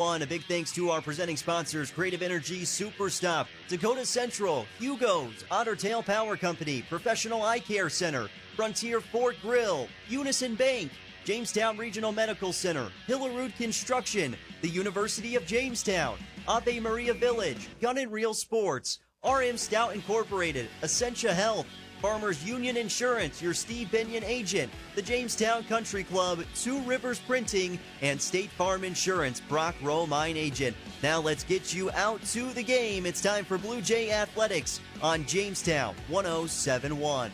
A big thanks to our presenting sponsors, Creative Energy, Superstop, Dakota Central, Hugo's, Otter Tail Power Company, Professional Eye Care Center, Frontier Fort Grill, Unison Bank, Jamestown Regional Medical Center, Hillerud Construction, the University of Jamestown, Ave Maria Village, Gun and Reel Sports, RM Stout Incorporated, Essentia Health, Farmers Union Insurance, your Steve Benyon agent, the Jamestown Country Club, Two Rivers Printing, and State Farm Insurance, Brock Rowe Mine Agent. Now let's get you out to the game. It's time for Blue Jay Athletics on Jamestown 107.1.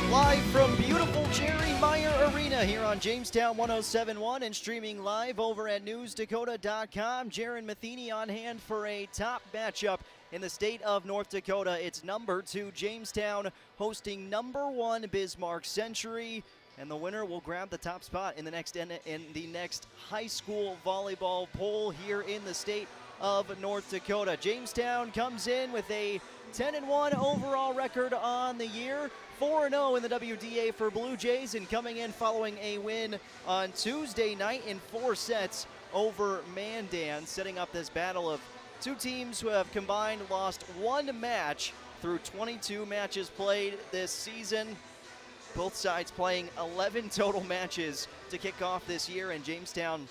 Live from beautiful Jerry Meyer Arena here on Jamestown 107.1 and streaming live over at newsdakota.com. Jaron Matheny on hand for a top matchup in the state of North Dakota. It's number 2 Jamestown hosting number 1 Bismarck Century, and the winner will grab the top spot in the next high school volleyball poll here in the state of North Dakota. Jamestown comes in with a 10-1 overall record on the year, 4-0 in the WDA for Blue Jays, and coming in following a win on Tuesday night in 4 sets over Mandan, setting up this battle of two teams who have combined lost 1 match through 22 matches played this season. Both sides playing 11 total matches to kick off this year, and Jamestown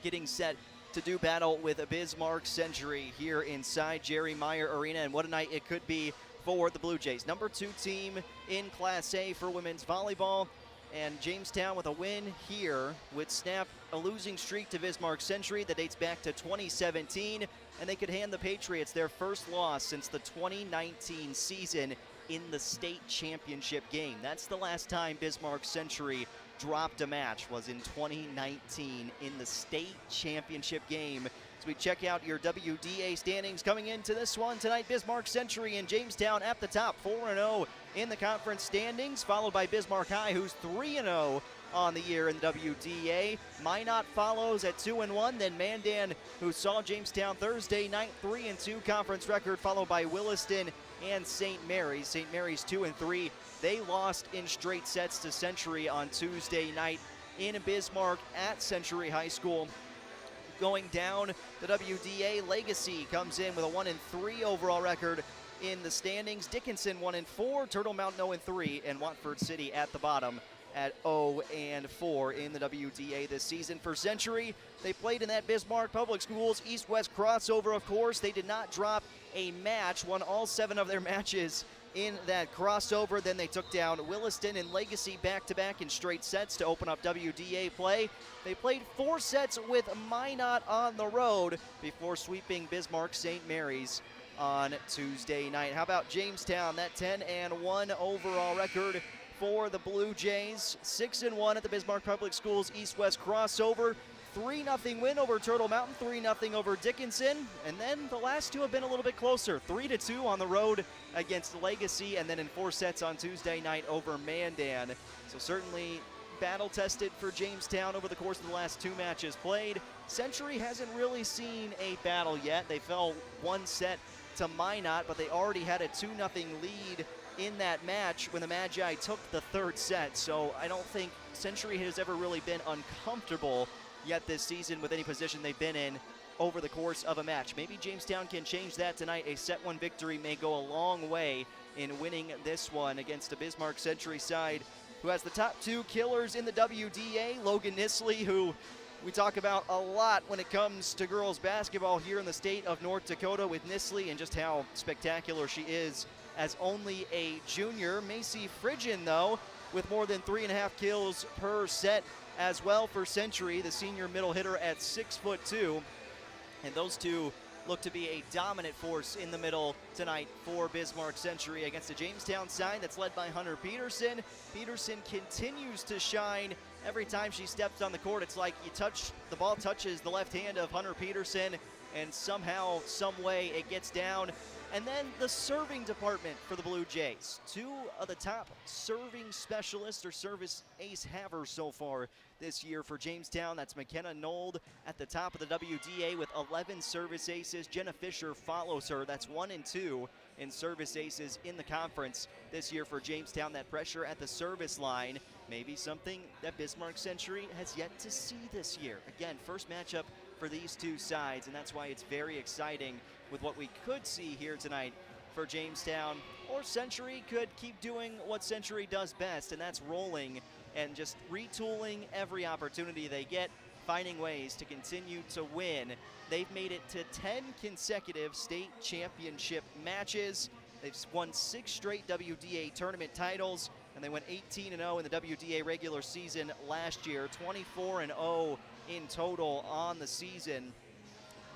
getting set to do battle with a Bismarck Century here inside Jerry Meyer Arena, and what a night it could be for the Blue Jays. Number 2 team in Class A for women's volleyball, and Jamestown with a win here would snap a losing streak to Bismarck Century that dates back to 2017, and they could hand the Patriots their first loss since the 2019 season in the state championship game. That's the last time Bismarck Century dropped a match, was in 2019 in the state championship game. As we check out your WDA standings coming into this one tonight, Bismarck Century and Jamestown at the top, 4-0 in the conference standings, followed by Bismarck High, who's 3-0 on the year in the WDA. Minot follows at 2-1, then Mandan, who saw Jamestown Thursday night, 3-2 conference record, followed by Williston and St. Mary's. St. Mary's 2-3. They lost in straight sets to Century on Tuesday night in Bismarck at Century High School. Going down the WDA, Legacy comes in with a 1-3 overall record in the standings. Dickinson 1-4, Turtle Mountain 0-3, and Watford City at the bottom at 0-4 in the WDA this season. For Century, they played in that Bismarck Public Schools East-West crossover, of course. They did not drop a match, won all 7 of their matches in that crossover. Then they took down Williston and Legacy back-to-back in straight sets to open up WDA play. They played 4 sets with Minot on the road before sweeping Bismarck St. Mary's on Tuesday night. How about Jamestown? That 10-1 overall record for the Blue Jays. 6-1 at the Bismarck Public Schools East-West crossover. 3-0 win over Turtle Mountain, 3-0 over Dickinson, and then the last 2 have been a little bit closer. 3-2 on the road against Legacy, and then in 4 sets on Tuesday night over Mandan. So certainly battle-tested for Jamestown over the course of the last 2 matches played. Century hasn't really seen a battle yet. They fell 1 set to Minot, but they already had a 2-0 lead in that match when the Magi took the 3rd set. So I don't think Century has ever really been uncomfortable yet this season with any position they've been in over the course of a match. Maybe Jamestown can change that tonight. A set 1 victory may go a long way in winning this one against a Bismarck Century side who has the top 2 killers in the WDA. Logan Nisley, who we talk about a lot when it comes to girls basketball here in the state of North Dakota with Nisley and just how spectacular she is as only a junior. Macy Phrygian, though, with more than 3.5 kills per set as well for Century, the senior middle hitter at 6'2", and those two look to be a dominant force in the middle tonight for Bismarck Century against the Jamestown side that's led by Hunter Peterson. Peterson continues to shine every time she steps on the court. It's like the ball touches the left hand of Hunter Peterson, and somehow, some way it gets down. And then the serving department for the Blue Jays. Two of the top serving specialists or service ace havers so far this year for Jamestown. That's McKenna Nold at the top of the WDA with 11 service aces. Jenna Fisher follows her. That's 1 and 2 in service aces in the conference this year for Jamestown. That pressure at the service line, maybe something that Bismarck Century has yet to see this year. Again, first matchup for these two sides, and that's why it's very exciting with what we could see here tonight for Jamestown. Or Century could keep doing what Century does best, and that's rolling and just retooling every opportunity they get, finding ways to continue to win. They've made it to 10 consecutive state championship matches. They've won 6 straight WDA tournament titles, and they went 18-0 in the WDA regular season last year, 24-0 in total on the season.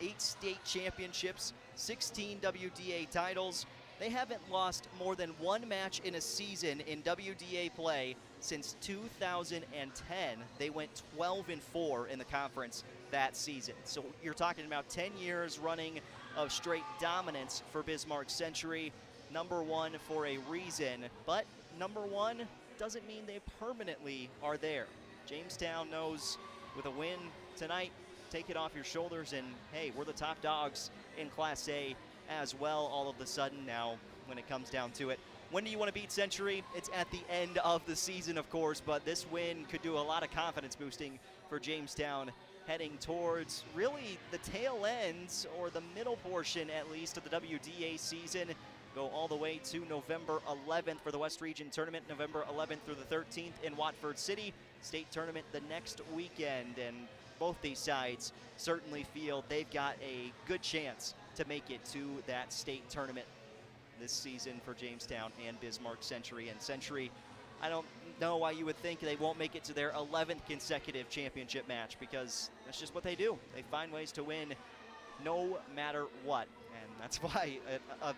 8 state championships, 16 WDA titles. They haven't lost more than 1 match in a season in WDA play since 2010. They went 12-4 in the conference that season. So you're talking about 10 years running of straight dominance for Bismarck Century. Number 1 for a reason, but number 1 doesn't mean they permanently are there. Jamestown knows with a win tonight, take it off your shoulders, and hey, we're the top dogs in Class A as well all of a sudden now when it comes down to it. When do you want to beat Century? It's at the end of the season, of course, but this win could do a lot of confidence boosting for Jamestown heading towards really the tail ends, or the middle portion at least, of the WDA season. Go all the way to November 11th for the West Region Tournament, November 11th through the 13th in Watford City. State tournament the next weekend, and both these sides certainly feel they've got a good chance to make it to that state tournament this season for Jamestown and Bismarck Century. And Century, I don't know why you would think they won't make it to their 11th consecutive championship match, because that's just what they do. They find ways to win no matter what, and that's why a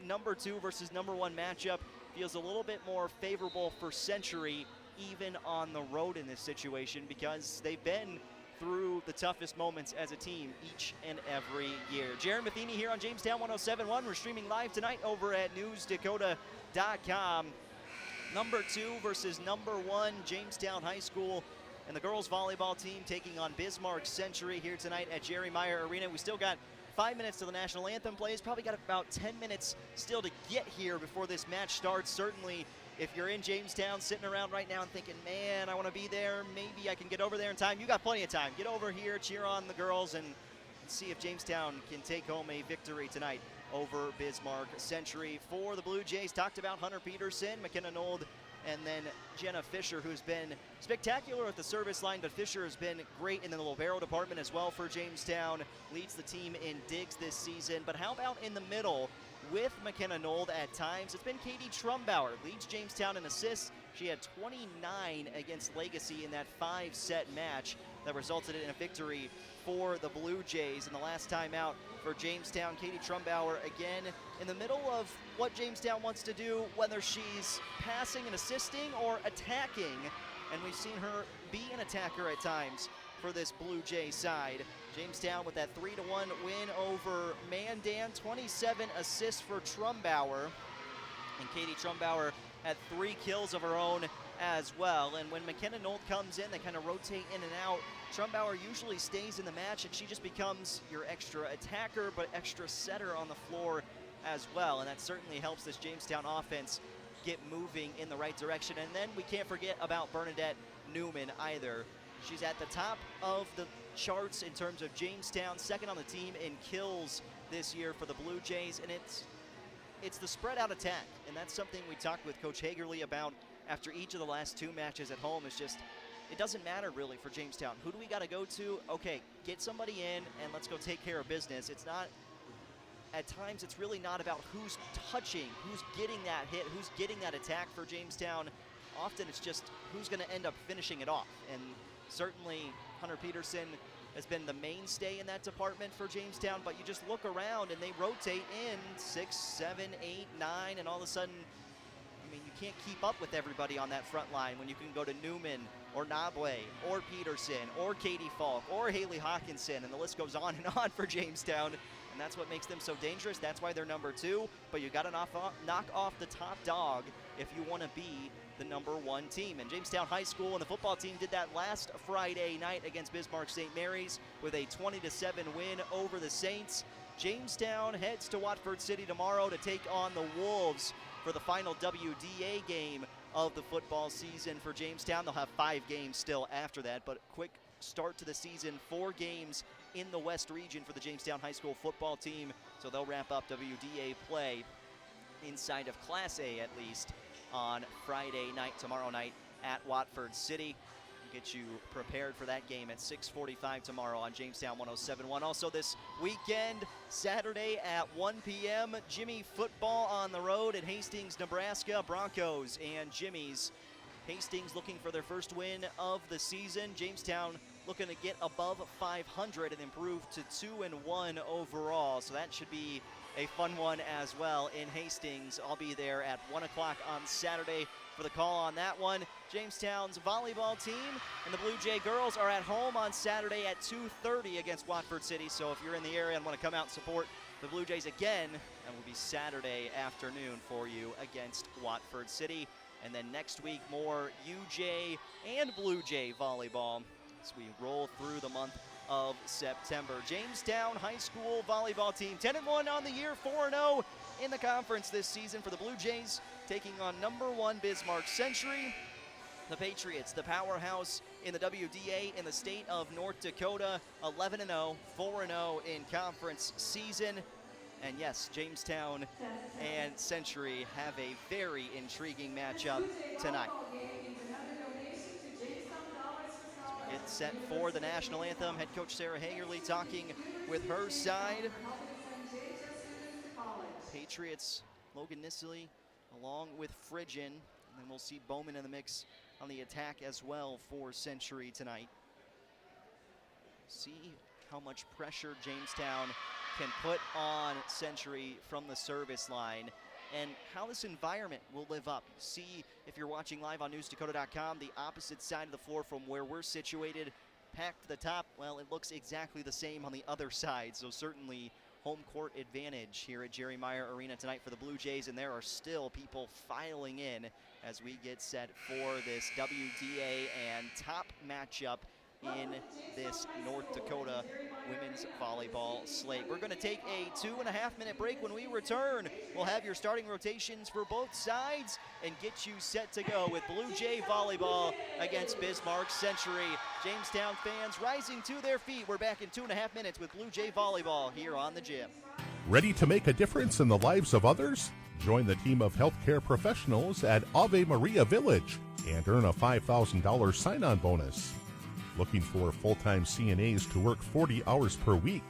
number 2 versus number 1 matchup feels a little bit more favorable for Century even on the road in this situation, because they've been through the toughest moments as a team each and every year. Jaron Matheny here on Jamestown 107.1. We're streaming live tonight over at newsdakota.com. Number 2 versus number 1, Jamestown High School and the girls volleyball team taking on Bismarck Century here tonight at Jerry Meyer Arena. We still got 5 minutes till the national anthem plays. Probably got about 10 minutes still to get here before this match starts. Certainly, if you're in Jamestown sitting around right now and thinking, man, I want to be there, maybe I can get over there in time, you got plenty of time. Get over here, cheer on the girls, and see if Jamestown can take home a victory tonight over Bismarck Century. For the Blue Jays, talked about Hunter Peterson, McKenna Nold, and then Jenna Fisher, who's been spectacular at the service line, but Fisher has been great in the libero department as well for Jamestown. Leads the team in digs this season. But how about in the middle with McKenna Nold at times? It's been Katie Trumbauer, leads Jamestown in assists. She had 29 against Legacy in that 5-set match that resulted in a victory for the Blue Jays. And the last time out for Jamestown, Katie Trumbauer again in the middle of what Jamestown wants to do, whether she's passing and assisting or attacking. And we've seen her be an attacker at times for this Blue Jay side. Jamestown with that 3-1 win over Mandan, 27 assists for Trumbauer. And Katie Trumbauer had 3 kills of her own as well. And when McKenna Nolt comes in, they kind of rotate in and out. Trumbauer usually stays in the match, and she just becomes your extra attacker, but extra setter on the floor as well. And that certainly helps this Jamestown offense get moving in the right direction. And then we can't forget about Bernadette Newman either. She's at the top of the charts in terms of Jamestown, second on the team in kills this year for the Blue Jays, and it's the spread out attack, and that's something we talked with Coach Hagerly about after each of the last 2 matches at home. Is just, it doesn't matter really for Jamestown. Who do we got to go to? Okay, get somebody in and let's go take care of business. It's not, at times it's really not about who's touching, who's getting that hit, who's getting that attack for Jamestown. Often it's just who's going to end up finishing it off, and certainly Hunter Peterson has been the mainstay in that department for Jamestown, but you just look around and they rotate in 6, 7, 8, 9, and all of a sudden, I mean, you can't keep up with everybody on that front line when you can go to Newman or Nabwe or Peterson or Katie Falk or Haley Hawkinson, and the list goes on and on for Jamestown, and that's what makes them so dangerous. That's why they're number 2, but you got to knock off the top dog if you want to be the number 1 team. And Jamestown High School and the football team did that last Friday night against Bismarck St. Mary's with a 20-7 win over the Saints. Jamestown heads to Watford City tomorrow to take on the Wolves for the final WDA game of the football season for Jamestown. They'll have 5 games still after that, but quick start to the season, 4 games in the West region for the Jamestown High School football team, so they'll wrap up WDA play inside of Class A at least on Friday night, tomorrow night at Watford City. Get you prepared for that game at 6:45 tomorrow on Jamestown 107.1. Also this weekend, Saturday at 1 p.m., Jimmy football on the road at Hastings, Nebraska. Broncos and Jimmy's. Hastings looking for their first win of the season. Jamestown looking to get above 500 and improve to 2-1 overall. So that should be a fun one as well in Hastings. I'll be there at 1 o'clock on Saturday for the call on that one. Jamestown's volleyball team and the Blue Jay girls are at home on Saturday at 2:30 against Watford City. So if you're in the area and want to come out and support the Blue Jays again, that will be Saturday afternoon for you against Watford City. And then next week, more UJ and Blue Jay volleyball as we roll through the month of September. Jamestown High School volleyball team 10-1 on the year, 4-0 in the conference this season for the Blue Jays, taking on number 1 Bismarck Century. The Patriots, the powerhouse in the WDA in the state of North Dakota, 11-0, 4-0 in conference season. And yes, Jamestown and Century have a very intriguing matchup tonight. Get set for the national anthem. Head coach Sarah Hagerly talking with her side. Patriots, Logan Nissley along with Phrygian. And then we'll see Bowman in the mix on the attack as well for Century tonight. See how much pressure Jamestown can put on Century from the service line and how this environment will live up. See, if you're watching live on newsdakota.com, the opposite side of the floor from where we're situated, packed to the top, well, it looks exactly the same on the other side. So certainly home court advantage here at Jerry Meyer Arena tonight for the Blue Jays, and there are still people filing in as we get set for this WDA and top matchup in this North Dakota women's volleyball slate. We're going to take a 2.5-minute break. When we return, we'll have your starting rotations for both sides and get you set to go with Blue Jay volleyball against Bismarck Century. Jamestown fans rising to their feet. We're back in 2.5 minutes with Blue Jay volleyball here on the Gym. Ready to make a difference in the lives of others? Join the team of healthcare professionals at Ave Maria Village and earn a $5,000 sign-on bonus. Looking for full-time CNAs to work 40 hours per week.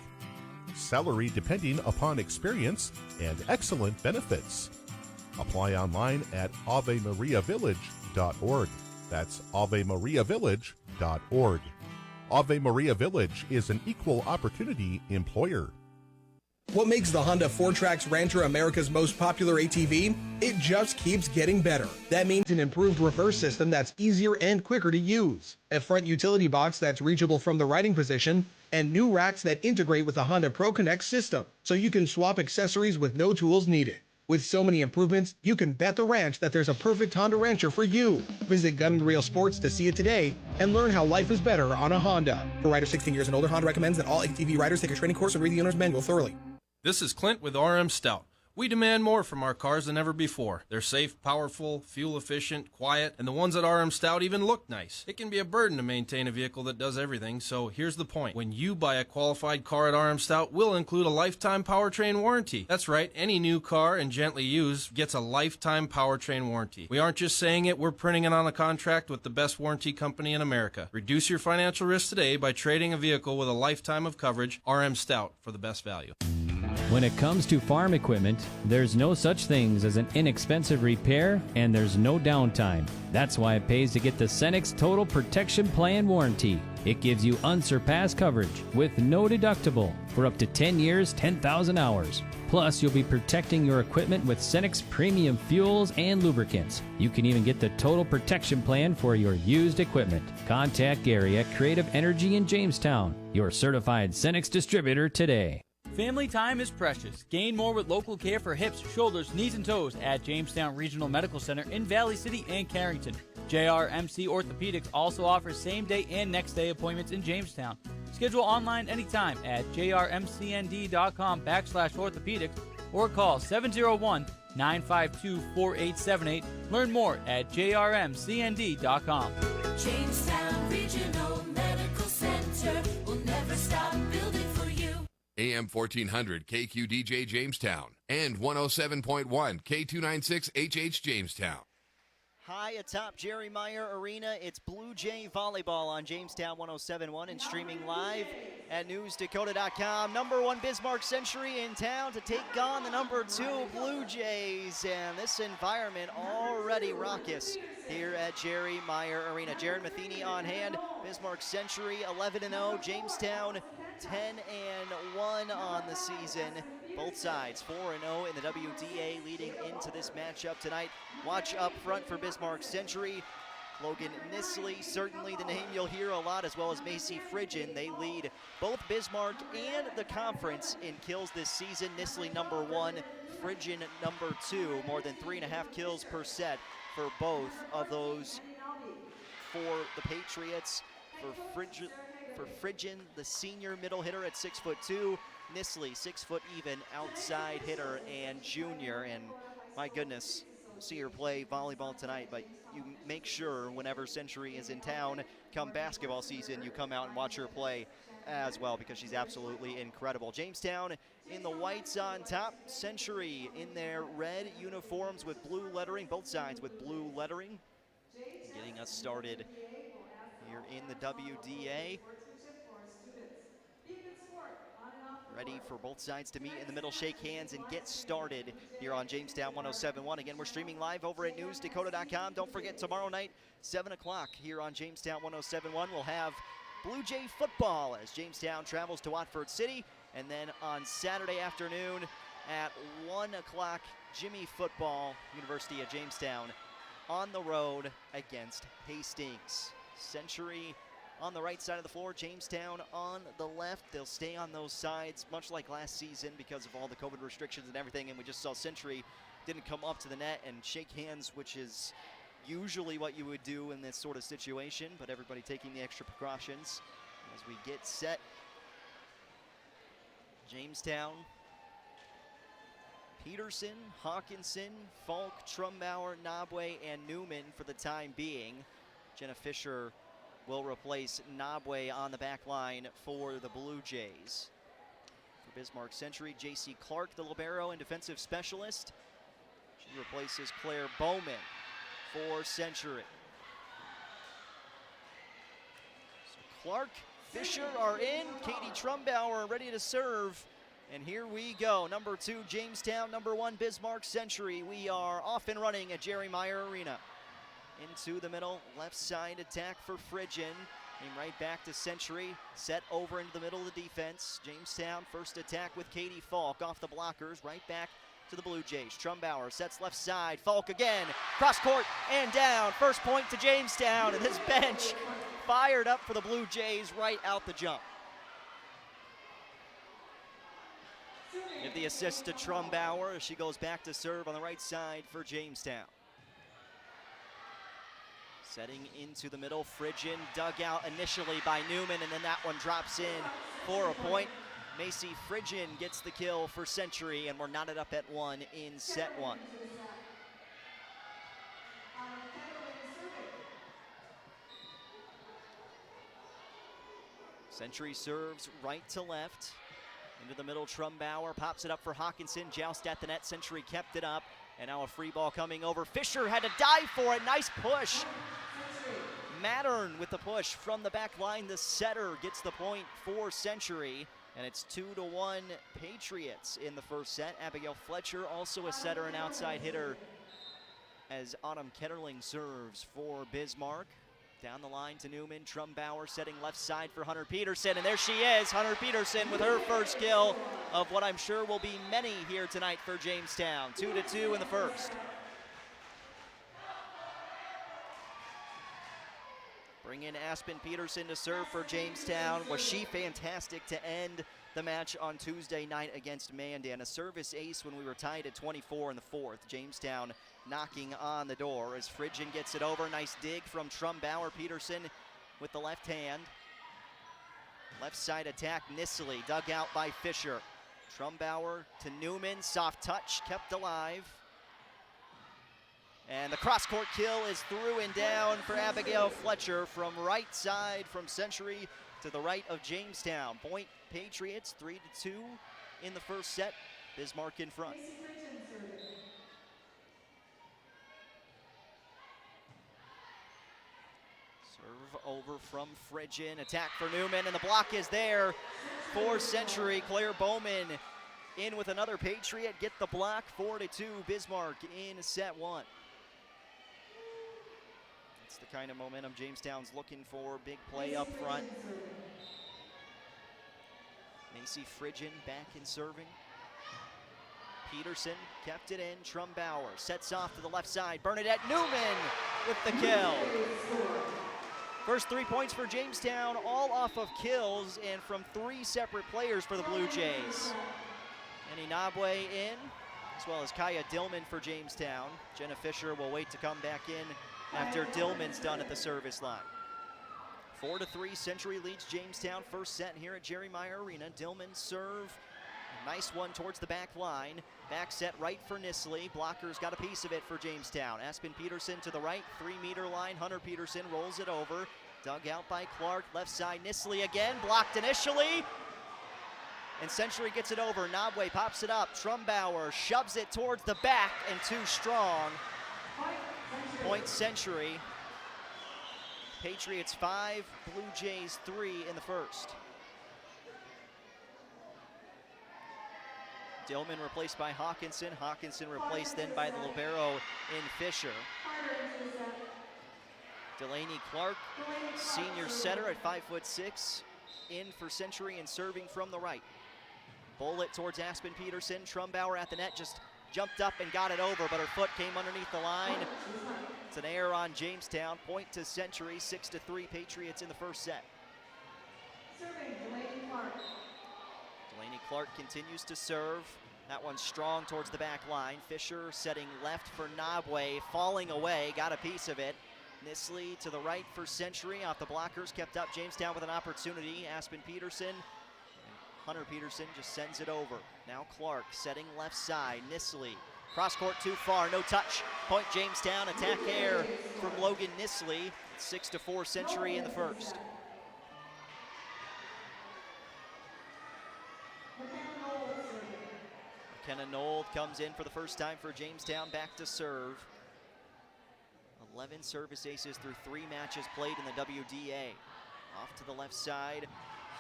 Salary depending upon experience and excellent benefits. Apply online at AveMariaVillage.org. That's AveMariaVillage.org. Ave Maria Village is an equal opportunity employer. What makes the Honda 4Trax Rancher America's most popular ATV? It just keeps getting better. That means an improved reverse system that's easier and quicker to use, a front utility box that's reachable from the riding position, and new racks that integrate with the Honda Pro Connect system, so you can swap accessories with no tools needed. With so many improvements, you can bet the ranch that there's a perfect Honda Rancher for you. Visit Gun & Reel Sports to see it today and learn how life is better on a Honda. For riders 16 years and older, Honda recommends that all ATV riders take a training course and read the owner's manual thoroughly. This is Clint with RM Stout. We demand more from our cars than ever before. They're safe, powerful, fuel efficient, quiet, and the ones at RM Stout even look nice. It can be a burden to maintain a vehicle that does everything, so here's the point. When you buy a qualified car at RM Stout, we'll include a lifetime powertrain warranty. That's right, any new car and gently used gets a lifetime powertrain warranty. We aren't just saying it, we're printing it on a contract with the best warranty company in America. Reduce your financial risk today by trading a vehicle with a lifetime of coverage. RM Stout for the best value. When it comes to farm equipment, there's no such things as an inexpensive repair, and there's no downtime. That's why it pays to get the Cenex Total Protection Plan warranty. It gives you unsurpassed coverage with no deductible for up to 10 years, 10,000 hours. Plus, you'll be protecting your equipment with Cenex premium fuels and lubricants. You can even get the total protection plan for your used equipment. Contact Gary at Creative Energy in Jamestown, your certified Cenex distributor today. Family time is precious. Gain more with local care for hips, shoulders, knees, and toes at Jamestown Regional Medical Center in Valley City and Carrington. JRMC Orthopedics also offers same-day and next-day appointments in Jamestown. Schedule online anytime at jrmcnd.com/orthopedics or call 701-952-4878. Learn more at jrmcnd.com. Jamestown Regional Medical Center will never stop building for you. AM 1400 KQDJ Jamestown and 107.1 K296HH Jamestown. High atop Jerry Meyer Arena, it's Blue Jay Volleyball on Jamestown 107.1 and streaming live at newsdakota.com. Number 1 Bismarck Century in town to take on the number 2 Blue Jays. And this environment already raucous here at Jerry Meyer Arena. Jaron Matheny on hand. Bismarck Century 11-0. Jamestown 10-1 on the season. Both sides 4-0 in the WDA leading into this matchup tonight. Watch up front for Bismarck Century. Logan Nisley, certainly the name you'll hear a lot, as well as Macy Fridgen. They lead both Bismarck and the conference in kills this season. Nisley number 1, Fridgen number 2. More than 3.5 kills per set for both of those for the Patriots. For Fridgen, the senior middle hitter at 6'2". Nisley, 6 foot even outside hitter and junior. And my goodness, see her play volleyball tonight, but you make sure whenever Century is in town, come basketball season, you come out and watch her play as well, because she's absolutely incredible. Jamestown in the whites on top, Century in their red uniforms with blue lettering, both sides with blue lettering. Getting us started here in the WDA. Ready for both sides to meet in the middle, shake hands, and get started here on Jamestown 107.1. Again, we're streaming live over at newsdakota.com. Don't forget, tomorrow night, 7 o'clock here on Jamestown 107.1, we'll have Blue Jay football as Jamestown travels to Watford City. And then on Saturday afternoon at 1 o'clock, Jimmy football, University of Jamestown, on the road against Hastings. Century on the right side of the floor, Jamestown on the left. They'll stay on those sides, much like last season because of all the COVID restrictions and everything. And we just saw Century didn't come up to the net and shake hands, which is usually what you would do in this sort of situation, but everybody taking the extra precautions as we get set. Jamestown, Peterson, Hawkinson, Falk, Trumbauer, Nabwe, and Newman for the time being. Jenna Fisher will replace Nabwe on the back line for the Blue Jays. For Bismarck Century, J.C. Clark, the libero and defensive specialist. She replaces Claire Bowman for Century. So Clark, Fisher are in. Katie Trumbauer ready to serve. And here we go. Number 2, Jamestown. Number 1, Bismarck Century. We are off and running at Jerry Meyer Arena. Into the middle, left side attack for Fridgen. Came right back to Century. Set over into the middle of the defense. Jamestown first attack with Katie Falk off the blockers. Right back to the Blue Jays. Trumbauer sets left side. Falk again. Cross court and down. First point to Jamestown. And this bench fired up for the Blue Jays right out the jump. Give the assist to Trumbauer as she goes back to serve on the right side for Jamestown. Setting into the middle, Fridgen dug out initially by Newman, and then that one drops in for a point. Macy Fridgen gets the kill for Century, and we're knotted up at 1 in set 1. Century serves right to left. Into the middle, Trumbauer pops it up for Hawkinson. Joust at the net, Century kept it up. And now a free ball coming over. Fisher had to dive for it, nice push. Mattern with the push from the back line. The setter gets the point for Century. And it's 2-1 Patriots in the first set. Abigail Fletcher, also a setter and outside hitter, as Autumn Ketterling serves for Bismarck. Down the line to Newman. Trumbauer setting left side for Hunter Peterson, and there she is, Hunter Peterson with her first kill of what I'm sure will be many here tonight for Jamestown. 2-2 in the first. Bring in Aspen Peterson to serve for Jamestown. Was she fantastic to end the match on Tuesday night against Mandan? A service ace when we were tied at 24 in the fourth. Jamestown knocking on the door as Phrygian gets it over. Nice dig from Trumbauer. Peterson with the left hand. Left side attack, Nissley dug out by Fisher. Trumbauer to Newman, soft touch, kept alive. And the cross-court kill is through and down for Abigail Fletcher from right side from Century to the right of Jamestown. Point Patriots, 3-2 in the first set. Bismarck in front. Serve over from Phrygian. Attack for Newman, and the block is there for Century. Claire Bowman in with another Patriot. Get the block, 4-2 Bismarck in set one. That's the kind of momentum Jamestown's looking for. Big play up front. Macy Phrygian back in serving. Peterson kept it in. Trumbauer sets off to the left side. Bernadette Newman with the kill. First 3 points for Jamestown, all off of kills and from 3 separate players for the Blue Jays. Annie Nabwe in, as well as Kaya Dillman for Jamestown. Jenna Fisher will wait to come back in after Dillman's done at the service line. 4-3, Century leads Jamestown. First set here at Jerry Meyer Arena. Dillman serve, a nice one towards the back line. Back set right for Nissley. Blockers got a piece of it for Jamestown. Aspen Peterson to the right, 3-meter line. Hunter Peterson rolls it over. Dug out by Clark, left side. Nissley again, blocked initially. And Century gets it over. Nabwe pops it up. Trumbauer shoves it towards the back and too strong. Point Century. Patriots 5, Blue Jays 3 in the first. Dillman replaced by Hawkinson. Hawkinson replaced then by the libero in Fisher. Delaney Clark, senior setter at 5'6", in for Century and serving from the right. Bullet towards Aspen Peterson. Trumbauer at the net, just jumped up and got it over, but her foot came underneath the line. It's an error on Jamestown. Point to Century, 6-3 Patriots in the first set. Delaney Clark continues to serve. That one's strong towards the back line. Fisher setting left for Nabwe, falling away, got a piece of it. Nissley to the right for Century, off the blockers, kept up. Jamestown with an opportunity. Aspen Peterson. Hunter Peterson just sends it over. Now Clark setting left side. Nissley, cross court too far, no touch. Point Jamestown, attack air from Logan Nissley. 6-4 Century in the first. McKenna Nold comes in for the first time for Jamestown, back to serve. 11 service aces through 3 matches played in the WDA. Off to the left side,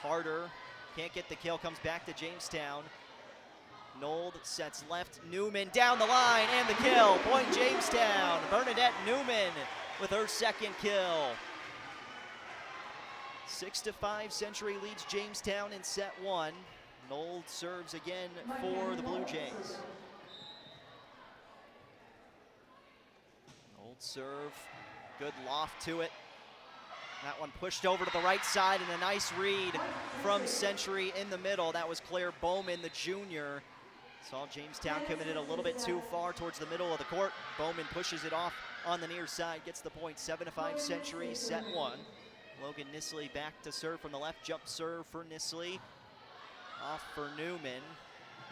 Harder. Can't get the kill, comes back to Jamestown. Nold sets left, Newman down the line, and the kill. Point Jamestown. Bernadette Newman with her second kill. 6-5, Century leads Jamestown in set one. Nold serves again for the Blue Jays. Nold serve, good loft to it. That one pushed over to the right side, and a nice read from Century in the middle. That was Claire Bowman, the junior. Saw Jamestown coming in a little bit too far towards the middle of the court. Bowman pushes it off on the near side, gets the point. 7-5 Century, set one. Logan Nissley back to serve from the left. Jump serve for Nissley. Off for Newman.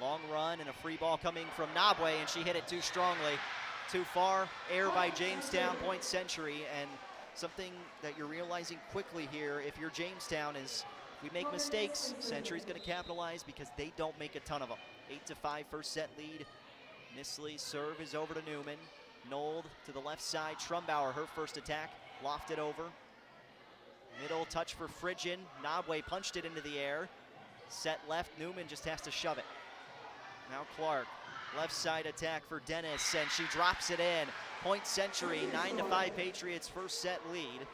Long run and a free ball coming from Nabwe, and she hit it too strongly. Too far, air by Jamestown, point Century. And something that you're realizing quickly here, if you're Jamestown, is if we make mistakes, Century's going to capitalize because they don't make a ton of them. 8-5 first set lead. Nissley's serve is over to Newman. Nold to the left side. Trumbauer, her first attack, lofted over. Middle touch for Phrygian. Nabwe punched it into the air. Set left, Newman just has to shove it. Now Clark, left side attack for Dennis, and she drops it in. Point Century, 9-5 Patriots first set lead.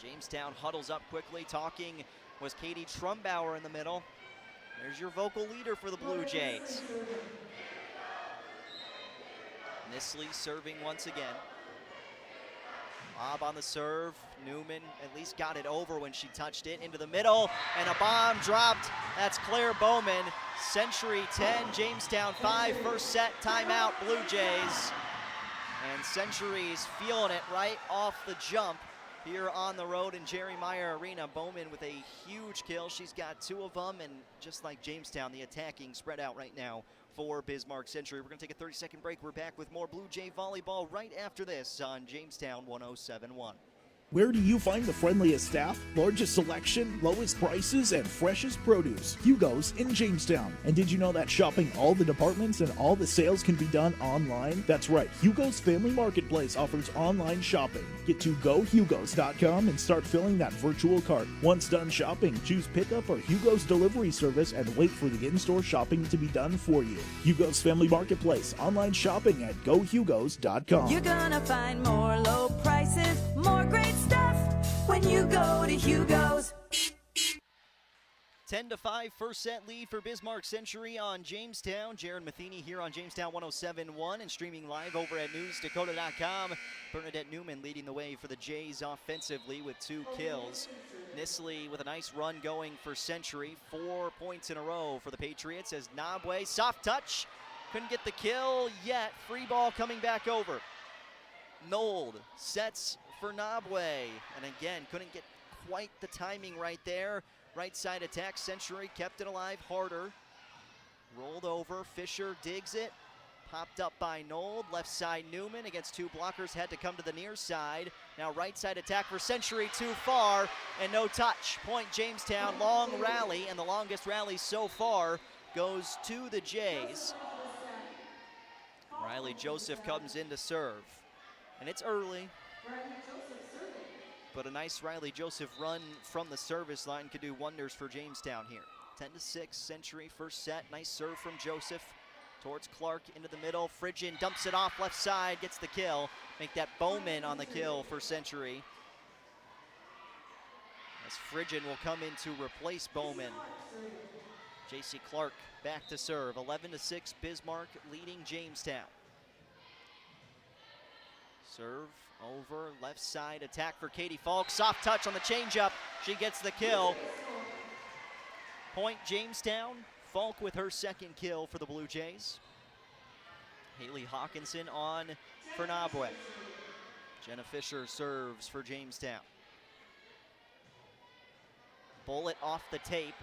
Jamestown huddles up quickly. Talking was Katie Trumbauer in the middle. There's your vocal leader for the Blue Jays. Nisley serving once again. Bob on the serve. Newman at least got it over when she touched it into the middle, and a bomb dropped. That's Claire Bowman. Century 10, Jamestown 5. First set, timeout, Blue Jays. And Century's feeling it right off the jump here on the road in Jerry Meyer Arena. Bowman with a huge kill. She's got 2 of them, and just like Jamestown, the attacking spread out right now for Bismarck Century. We're going to take a 30-second break. We're back with more Blue Jay volleyball right after this on Jamestown 107.1. Where do you find the friendliest staff, largest selection, lowest prices, and freshest produce? Hugo's in Jamestown. And did you know that shopping all the departments and all the sales can be done online? That's right, Hugo's Family Marketplace offers online shopping. Get to gohugos.com and start filling that virtual cart. Once done shopping, choose pickup or Hugo's delivery service and wait for the in-store shopping to be done for you. Hugo's Family Marketplace, online shopping at gohugos.com. You're gonna find more low prices, more great stuff when you go to Hugo's. 10-5 first set lead for Bismarck Century on Jamestown. Jaron Matheny here on Jamestown 107.1 and streaming live over at newsdakota.com. Bernadette Newman leading the way for the Jays offensively with 2 kills. Nisley with a nice run going for Century. 4 points in a row for the Patriots as Nabwe, soft touch, couldn't get the kill yet. Free ball coming back over. Nold sets for Nabwe, and again, couldn't get quite the timing right there. Right side attack, Century kept it alive harder. Rolled over, Fisher digs it. Popped up by Nold, left side Newman against 2 blockers, had to come to the near side. Now right side attack for Century, too far, and no touch. Point Jamestown, long rally, and the longest rally so far goes to the Jays. Riley Joseph comes in to serve, and it's early. But a nice Riley Joseph run from the service line could do wonders for Jamestown here. 10-6 Century first set. Nice serve from Joseph towards Clark into the middle. Phrygian dumps it off left side, gets the kill. Make that Bowman on the kill for Century. As Phrygian will come in to replace Bowman. J.C. Clark back to serve. 11-6 Bismarck leading Jamestown. Serve over, left side attack for Katie Falk. Soft touch on the changeup. She gets the kill. Point Jamestown. Falk with her 2nd kill for the Blue Jays. Haley Hawkinson on for Nabwe. Jenna Fisher serves for Jamestown. Bullet off the tape.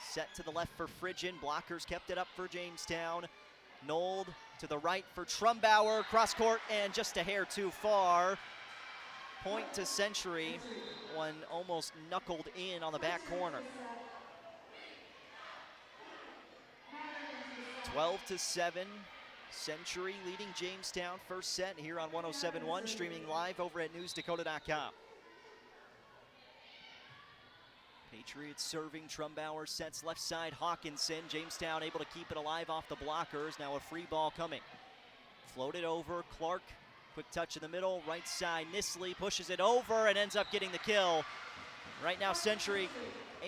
Set to the left for Phrygian. Blockers kept it up for Jamestown. Nold to the right for Trumbauer, cross court, and just a hair too far. Point to Century, one almost knuckled in on the back corner. 12-7, Century leading Jamestown first set here on 107.1, streaming live over at newsdakota.com. Patriots serving, Trumbauer sets left side, Hawkinson. Jamestown able to keep it alive off the blockers. Now a free ball coming. Floated over, Clark, quick touch in the middle, right side, Nisley pushes it over and ends up getting the kill. Right now Century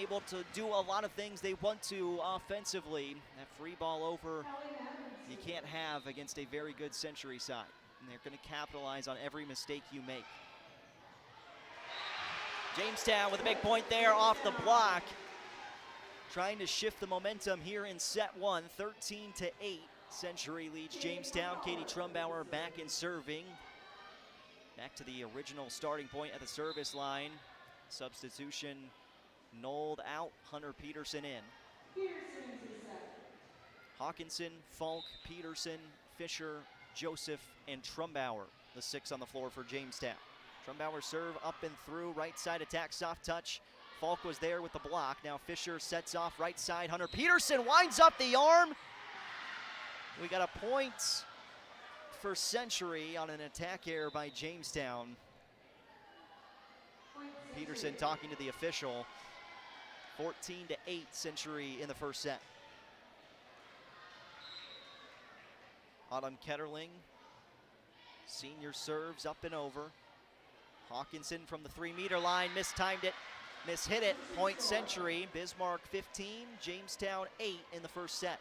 able to do a lot of things they want to offensively. That free ball over you can't have against a very good Century side. And they're going to capitalize on every mistake you make. Jamestown with a big point there off the block. Trying to shift the momentum here in set 1, 13-8. Century leads Jamestown. Katie Trumbauer back in serving. Back to the original starting point at the service line. Substitution, Nold out, Hunter Peterson in. Hawkinson, Falk, Peterson, Fisher, Joseph, and Trumbauer, the 6 on the floor for Jamestown. Trumbauer serve up and through, right side attack, soft touch. Falk was there with the block. Now Fisher sets off right side. Hunter Peterson winds up the arm. We got a point for Century on an attack error by Jamestown. Peterson talking to the official. 14-8 Century in the first set. Autumn Ketterling, senior serves up and over. Hawkinson from the 3-meter line, mistimed it, mishit it. Point Century. Bismarck 15, Jamestown 8 in the first set.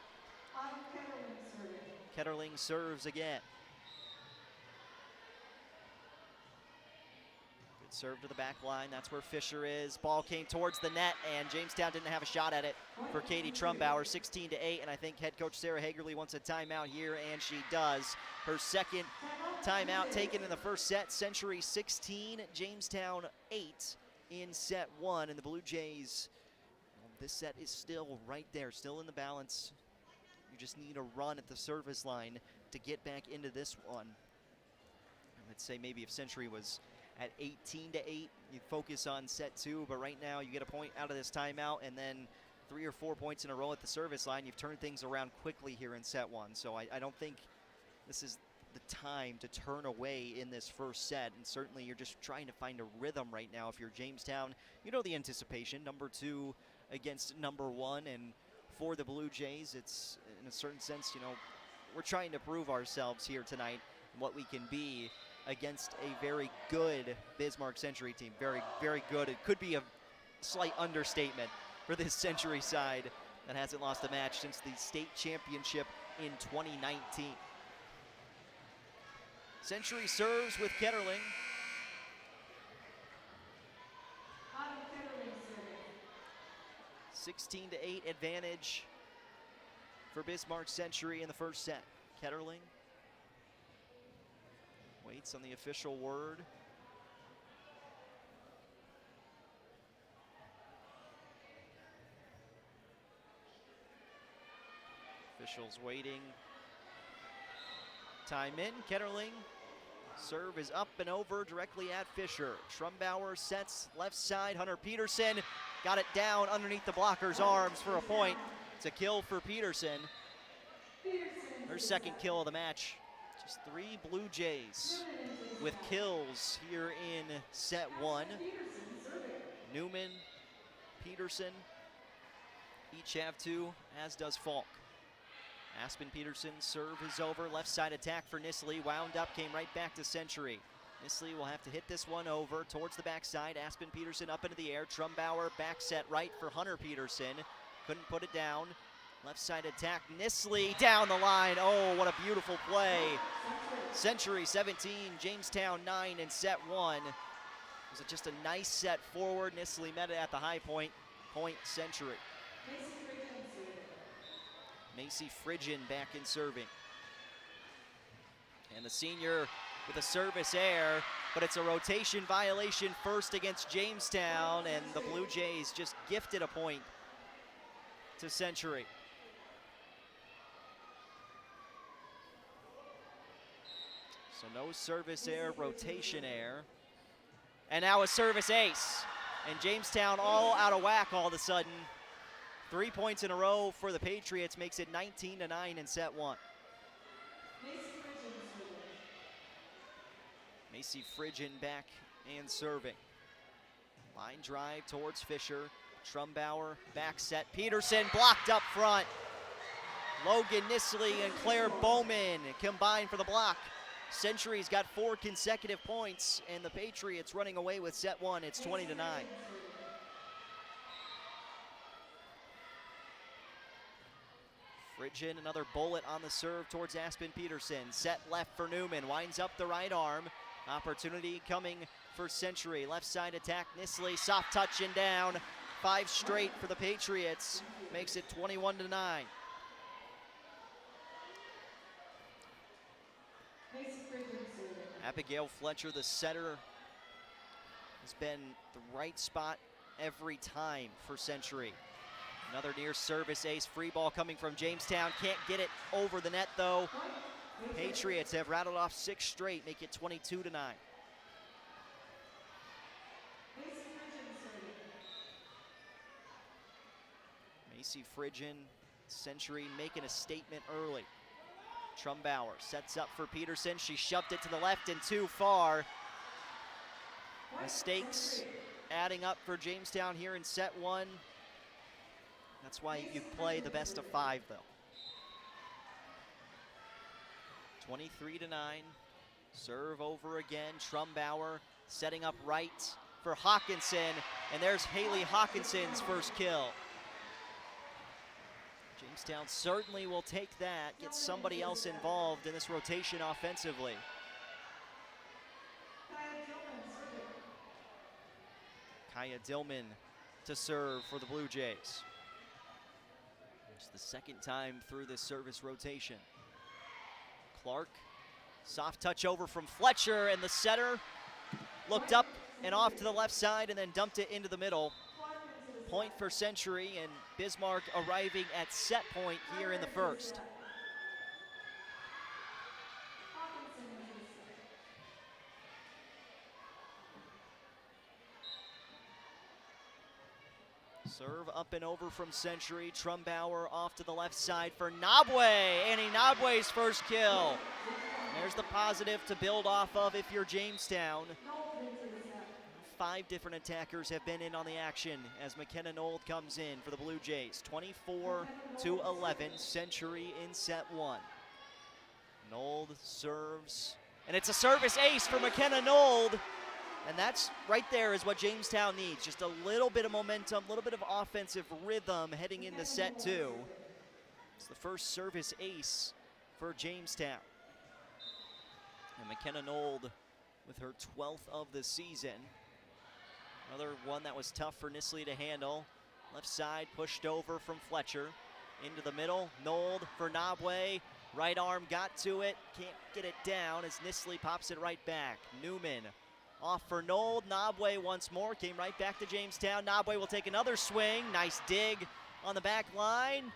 Ketterling serves again. Good serve to the back line. That's where Fisher is. Ball came towards the net, and Jamestown didn't have a shot at it for Katie Trumbauer, 16-8. And I think head coach Sarah Hagerly wants a timeout here, and she does. Her second timeout taken in the first set. Century 16, Jamestown 8 in set 1. And the Blue Jays, well, this set is still right there, still in the balance. You just need a run at the service line to get back into this one. I would say maybe if Century was at 18-8, you'd focus on set 2, but right now you get a point out of this timeout, and then 3 or 4 points in a row at the service line. You've turned things around quickly here in set 1, so I don't think this is the time to turn away in this first set, and certainly you're just trying to find a rhythm right now. If you're Jamestown, you know the anticipation, number 2 against number 1, and for the Blue Jays, it's in a certain sense, you know, we're trying to prove ourselves here tonight and what we can be against a very good Bismarck Century team. Very, very good. It could be a slight understatement for this Century side that hasn't lost a match since the state championship in 2019. Century serves with Ketterling. Autumn Ketterling serving. 16-8 advantage for Bismarck Century in the first set. Ketterling waits on the official word. Officials waiting. Time in. Ketterling. Serve is up and over directly at Fisher. Trumbauer sets left side. Hunter Peterson got it down underneath the blocker's arms for a point. It's a kill for Peterson. Her second kill of the match. Just 3 Blue Jays with kills here in set 1. Newman, Peterson, each have 2, as does Falk. Aspen Peterson's serve is over. Left side attack for Nisley. Wound up, came right back to Century. Nisley will have to hit this one over towards the backside. Aspen Peterson up into the air. Trumbauer back set right for Hunter Peterson. Couldn't put it down. Left side attack. Nisley down the line. Oh, what a beautiful play. Century 17, Jamestown 9 in set 1. It was just a nice set forward. Nisley met it at the high point. Point Century. Macy Fridgen back in serving. And the senior with a service error, but it's a rotation violation first against Jamestown, and the Blue Jays just gifted a point to Century. So no service error, rotation error. And now a service ace. And Jamestown all out of whack all of a sudden. 3 points in a row for the Patriots makes it 19-9 in set 1. Macy Fridgen back and serving. Line drive towards Fisher. Trumbauer back set. Peterson blocked up front. Logan Nisley and Claire Bowman combined for the block. Century's got 4 consecutive points, and the Patriots running away with set 1. It's 20-9. Fridgen, another bullet on the serve towards Aspen Peterson. Set left for Newman, winds up the right arm. Opportunity coming for Century. Left side attack, Nisley, soft touch and down. 5 straight for the Patriots, makes it 21-9. Abigail Fletcher, the setter, has been the right spot every time for Century. Another near service ace, free ball coming from Jamestown. Can't get it over the net though. Patriots have rattled off 6 straight, make it 22-9. Macy Fridgen, Century making a statement early. Trumbauer sets up for Peterson. She shoved it to the left and too far. Mistakes adding up for Jamestown here in set 1. That's why you play the best of 5 though. 23-9. Serve over again. Trumbauer Setting up right for Hawkinson, and there's Haley Hawkinson's first kill. Jamestown certainly will take that, get somebody else involved in this rotation offensively. Kaya Dillman to serve for the Blue Jays. It's the second time through this service rotation. Clark, soft touch over from Fletcher, and the setter looked up and off to the left side and then dumped it into the middle. Point for Century, and Bismarck arriving at set point here in the first. Serve up and over from Century. Trumbauer off to the left side for Nabwe. Annie Nabwe's first kill. There's the positive to build off of if you're Jamestown. 5 different attackers have been in on the action as McKenna Nold comes in for the Blue Jays. 24-11, Century in set 1. Nold serves, and it's a service ace for McKenna Nold. And that's right there is what Jamestown needs. Just a little bit of momentum, a little bit of offensive rhythm heading into set 2. It's the first service ace for Jamestown. And McKenna Nold with her 12th of the season. Another one that was tough for Nisley to handle. Left side pushed over from Fletcher. Into the middle, Nold for Nabwe. Right arm got to it, can't get it down as Nisley pops it right back. Newman off for Nold. Nabwe once more, came right back to Jamestown. Nabwe will take another swing. Nice dig on the back line.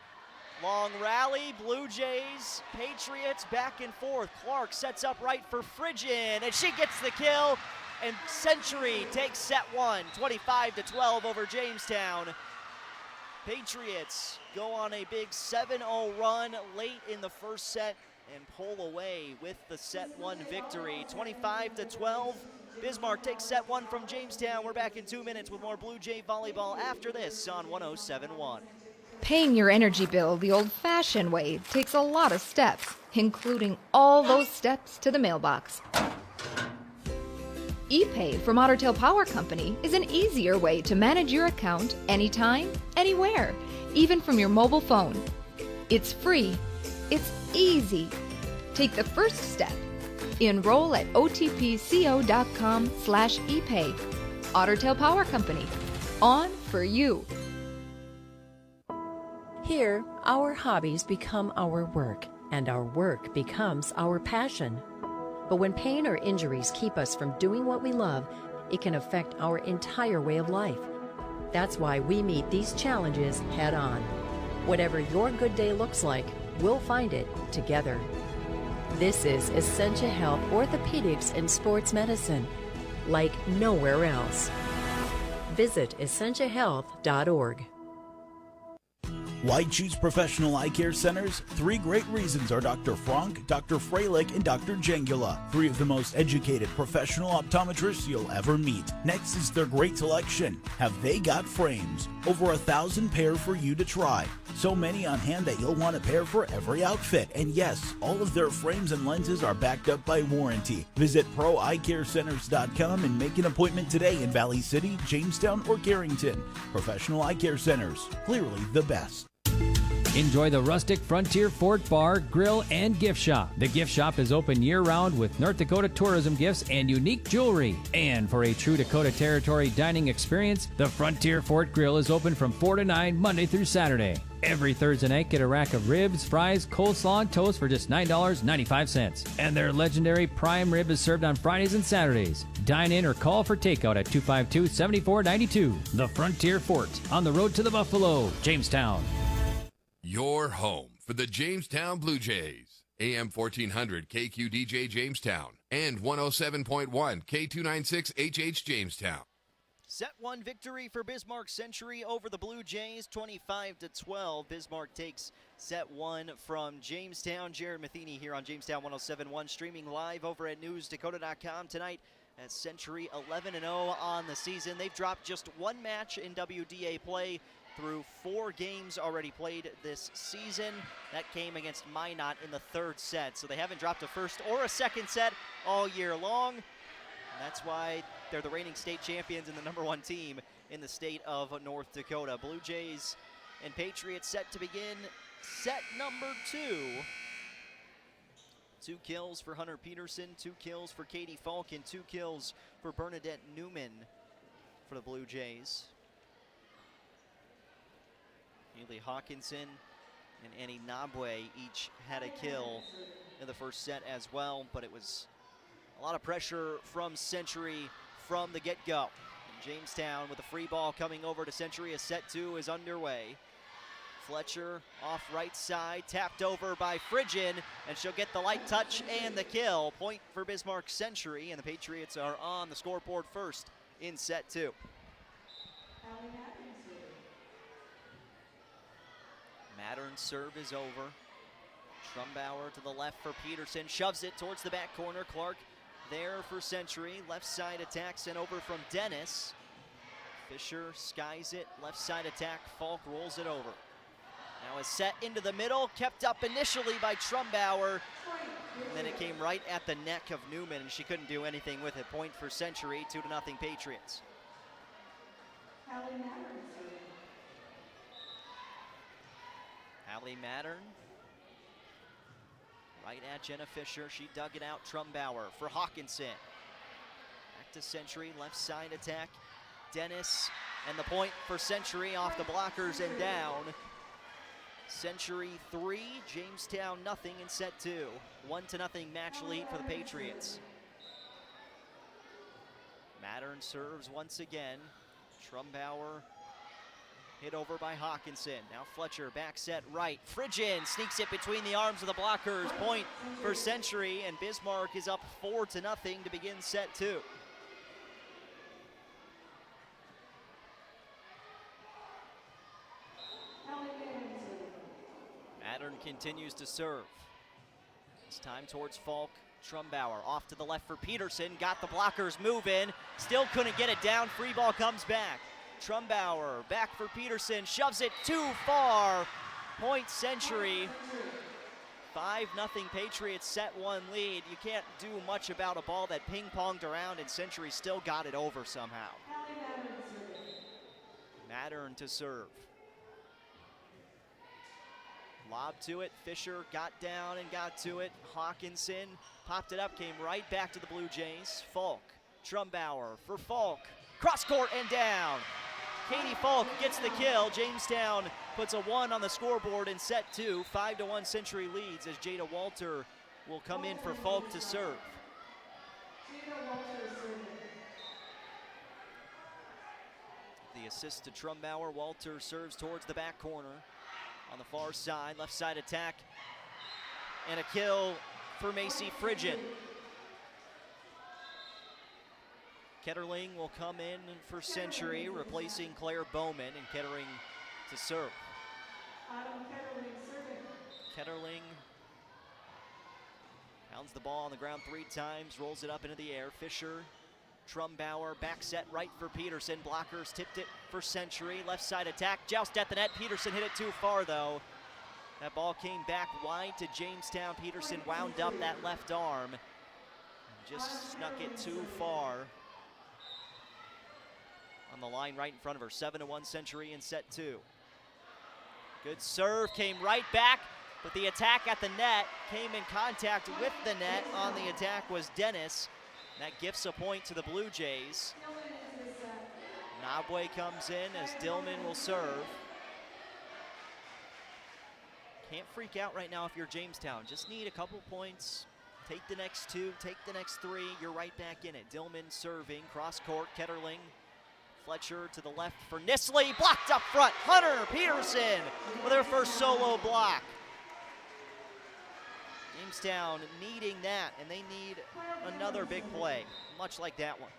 Long rally, Blue Jays, Patriots back and forth. Clark sets up right for Phrygian, and she gets the kill. And Century takes set 1, 25-12 over Jamestown. Patriots go on a big 7-0 run late in the first set and pull away with the set 1 victory. 25-12. Bismarck takes set 1 from Jamestown. We're back in 2 minutes with more Blue Jay volleyball after this on 107.1. Paying your energy bill the old-fashioned way takes a lot of steps, including all those steps to the mailbox. ePay from Otter Tail Power Company is an easier way to manage your account anytime, anywhere, even from your mobile phone. It's free. It's easy. Take the first step. Enroll at otpco.com/epay. Otter Tail Power Company. On for you. Here, our hobbies become our work, and our work becomes our passion. But when pain or injuries keep us from doing what we love, it can affect our entire way of life. That's why we meet these challenges head on. Whatever your good day looks like, we'll find it together. This is Essentia Health Orthopedics and Sports Medicine, like nowhere else. Visit essentiahealth.org. Why choose professional eye care centers? 3 great reasons are Dr. Frank, Dr. Freilich, and Dr. Jengula, 3 of the most educated professional optometrists you'll ever meet. Next is their great selection. Have they got frames? Over 1,000 pair for you to try. So many on hand that you'll want a pair for every outfit. And yes, all of their frames and lenses are backed up by warranty. Visit proeyecarecenters.com and make an appointment today in Valley City, Jamestown, or Carrington. Professional Eye Care Centers, clearly the best. Enjoy the rustic Frontier Fort Bar, Grill, and Gift Shop. The gift shop is open year-round with North Dakota tourism gifts and unique jewelry. And for a true Dakota Territory dining experience, the Frontier Fort Grill is open from 4 to 9 Monday through Saturday. Every Thursday night, get a rack of ribs, fries, coleslaw, and toast for just $9.95. And their legendary prime rib is served on Fridays and Saturdays. Dine in or call for takeout at 252-7492. The Frontier Fort, on the road to the Buffalo, Jamestown. Your home for the Jamestown Blue Jays. AM 1400 KQDJ Jamestown and 107.1 K296HH Jamestown. Set 1 victory for Bismarck Century over the Blue Jays, 25-12. Bismarck takes set 1 from Jamestown. Jared Matheny here on Jamestown 107.1, streaming live over at newsdakota.com tonight as Century 11-0 on the season. They've dropped just 1 match in WDA play through 4 games already played this season. That came against Minot in the 3rd set. So they haven't dropped a first or a second set all year long. And that's why They're the reigning state champions and the #1 team in the state of North Dakota. Blue Jays and Patriots set to begin set number 2. 2 kills for Hunter Peterson, 2 kills for Katie Falk, and 2 kills for Bernadette Newman for the Blue Jays. Haley Hawkinson and Annie Nabwe each had a kill in the first set as well, but it was a lot of pressure from Century from the get-go. And Jamestown with a free ball coming over to Century as set 2 is underway. Fletcher off right side, tapped over by Phrygian, and she'll get the light touch and the kill. Point for Bismarck Century, and the Patriots are on the scoreboard first in set 2. Mattern's serve is over. Trumbauer to the left for Peterson, shoves it towards the back corner. Clark there for Century. Left side attack sent over from Dennis. Fisher skies it, left side attack. Falk rolls it over. Now a set into the middle, kept up initially by Trumbauer. And then it came right at the neck of Newman, and she couldn't do anything with it. Point for Century, 2-0 Patriots. Hallie Mattern. Right at Jenna Fisher. She dug it out. Trumbauer for Hawkinson. Back to Century. Left side attack. Dennis. And the point for Century off the blockers and down. Century 3, Jamestown nothing in set 2. 1-0 match lead for the Patriots. Mattern serves once again. Trumbauer hit over by Hawkinson. Now Fletcher back set right. Phrygian sneaks it between the arms of the blockers. Point for Century, and Bismarck is up 4-0 to begin set 2. Mattern continues to serve. This time towards Falk. Trumbauer off to the left for Peterson. Got the blockers moving. Still couldn't get it down. Free ball comes back. Trumbauer back for Peterson. Shoves it too far. Point Century. 5-0 Patriots set 1 lead. You can't do much about a ball that ping-ponged around, and Century still got it over somehow. Mattern to serve. Lob to it. Fisher got down and got to it. Hawkinson popped it up, came right back to the Blue Jays. Falk. Trumbauer for Falk. Cross court and down. Katie Falk gets the kill. Jamestown puts a 1 on the scoreboard in set 2. 5-1 Century leads as Jada Walter will come in for Falk to serve. The assist to Trumbauer. Walter serves towards the back corner. On the far side, left side attack. And a kill for Macy Phrygian. Ketterling will come in for Century, replacing Claire Bowman, and Kettering to serve. Ketterling pounds the ball on the ground 3 times, rolls it up into the air. Fisher, Trumbauer, back set right for Peterson. Blockers tipped it for Century. Left side attack, joust at the net. Peterson hit it too far though. That ball came back wide to Jamestown. Peterson wound up that left arm. Just snuck it too far. On the line right in front of her. 7-1 Century in set 2. Good serve, came right back, but the attack at the net came in contact with the net. On the attack was Dennis. That gifts a point to the Blue Jays. Nabwe comes in as Dillman will serve. Can't freak out right now if you're Jamestown. Just need a couple points. Take the next 2, take the next 3. You're right back in it. Dillman serving, cross court, Ketterling. Fletcher to the left for Nisley, blocked up front. Hunter Peterson with her first solo block. Jamestown needing that, and they need another big play, much like that one.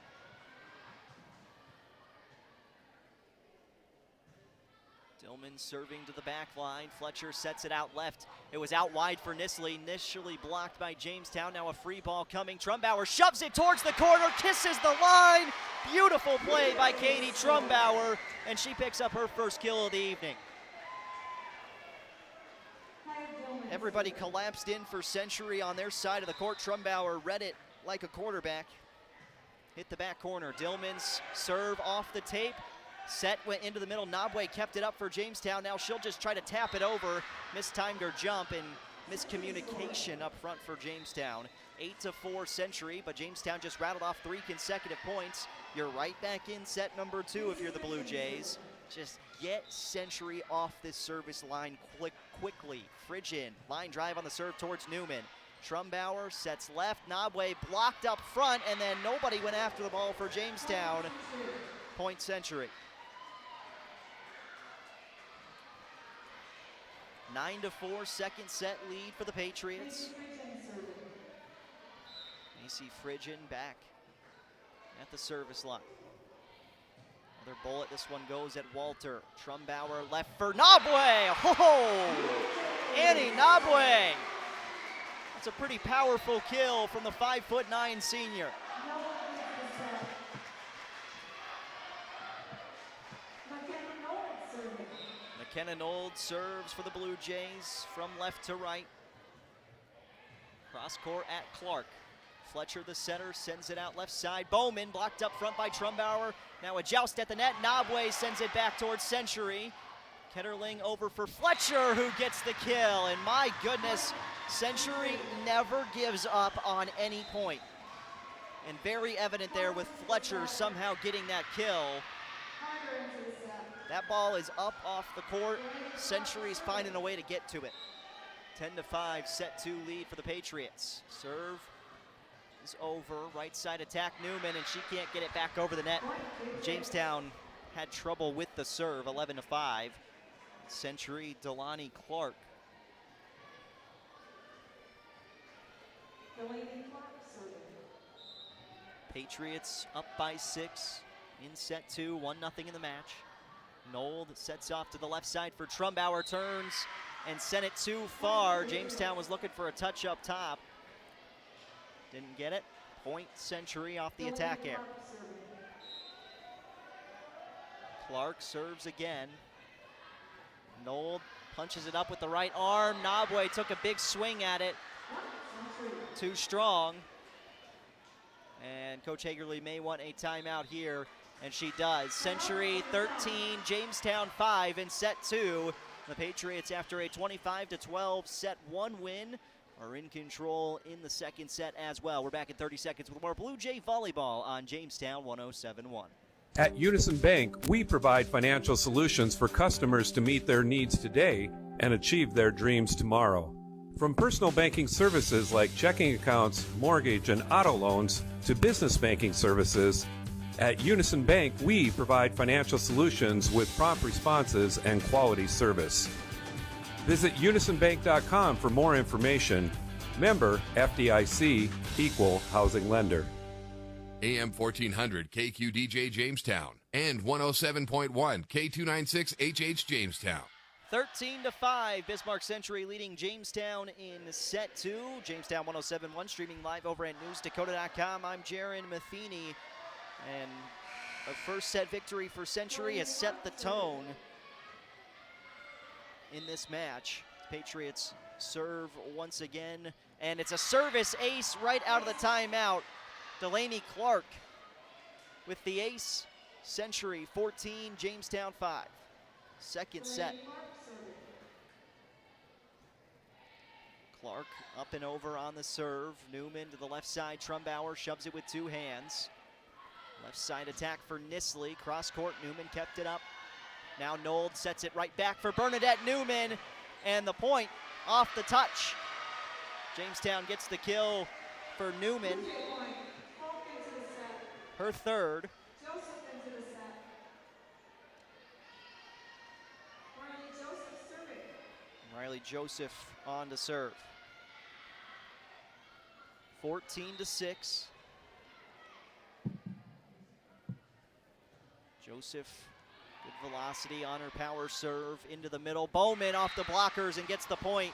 Dillman serving to the back line. Fletcher sets it out left. It was out wide for Nisley, initially blocked by Jamestown. Now a free ball coming. Trumbauer shoves it towards the corner, kisses the line. Beautiful play by Katie Trumbauer, and she picks up her first kill of the evening. Everybody collapsed in for Century on their side of the court. Trumbauer read it like a quarterback. hit the back corner. Dillman's serve off the tape. Set went into the middle. Nabwe kept it up for Jamestown. Now she'll just try to tap it over. Mistimed her jump and miscommunication up front for Jamestown. 8-4 Century, but Jamestown just rattled off 3 consecutive points. You're right back in set number 2 if you're the Blue Jays. Just get Century off this service line quickly. Frigin, line drive on the serve towards Newman. Trumbauer sets left. Nabwe blocked up front, and then nobody went after the ball for Jamestown. Point Century. 9-4 second set lead for the Patriots. Macy Frigin back at the service line. Another bullet, this one goes at Walter. Trumbauer left for Nabwe. Oh, Annie Nabwe. That's a pretty powerful kill from the 5'9" senior. McKenna Nold serves for the Blue Jays from left to right. Cross court at Clark. Fletcher, the center, sends it out left side. Bowman blocked up front by Trumbauer. Now a joust at the net. Nabwe sends it back towards Century. Ketterling over for Fletcher, who gets the kill. And my goodness, Century never gives up on any point. And very evident there with Fletcher somehow getting that kill. That ball is up off the court. Century's finding a way to get to it. 10-5, set 2 lead for the Patriots. Serve is over. Right side attack, Newman, and she can't get it back over the net. Jamestown had trouble with the serve, 11-5. Century, Delaney Clark. Patriots up by 6 in set 2, 1-0 in the match. Nold sets off to the left side for Trumbauer, turns and sent it too far. Jamestown was looking for a touch up top. Didn't get it. Point Century off the attack air. Clark serves again. Nold punches it up with the right arm. Nabwe took a big swing at it. Too strong. And Coach Hagerly may want a timeout here, and she does. Century 13, Jamestown 5 in set 2. The Patriots, after a 25-12 set 1 win, are in control in the second set as well. We're back in 30 seconds with more Blue Jay Volleyball on Jamestown 107.1. At Unison Bank, we provide financial solutions for customers to meet their needs today and achieve their dreams tomorrow. From personal banking services like checking accounts, mortgage, and auto loans to business banking services, at Unison Bank, we provide financial solutions with prompt responses and quality service. Visit unisonbank.com for more information. Member FDIC, Equal Housing Lender. AM 1400 KQDJ Jamestown and 107.1 K296HH Jamestown. 13-5, Bismarck Century leading Jamestown in set 2. Jamestown 107.1 streaming live over at newsdakota.com. I'm Jaron Matheny, and a first set victory for Century has set the tone in this match. Patriots serve once again, and it's a service ace right out of the timeout. Delaney Clark with the ace. Century 14, Jamestown 5. Second set. Clark up and over on the serve. Newman to the left side. Trumbauer shoves it with 2 hands. Left side attack for Nisley. Cross court, Newman kept it up. Now Nold sets it right back for Bernadette Newman. And the point off the touch. Jamestown gets the kill for Newman. Her third. Riley Joseph on to serve. 14-6. Joseph, good velocity on her power serve into the middle. Bowman off the blockers and gets the point.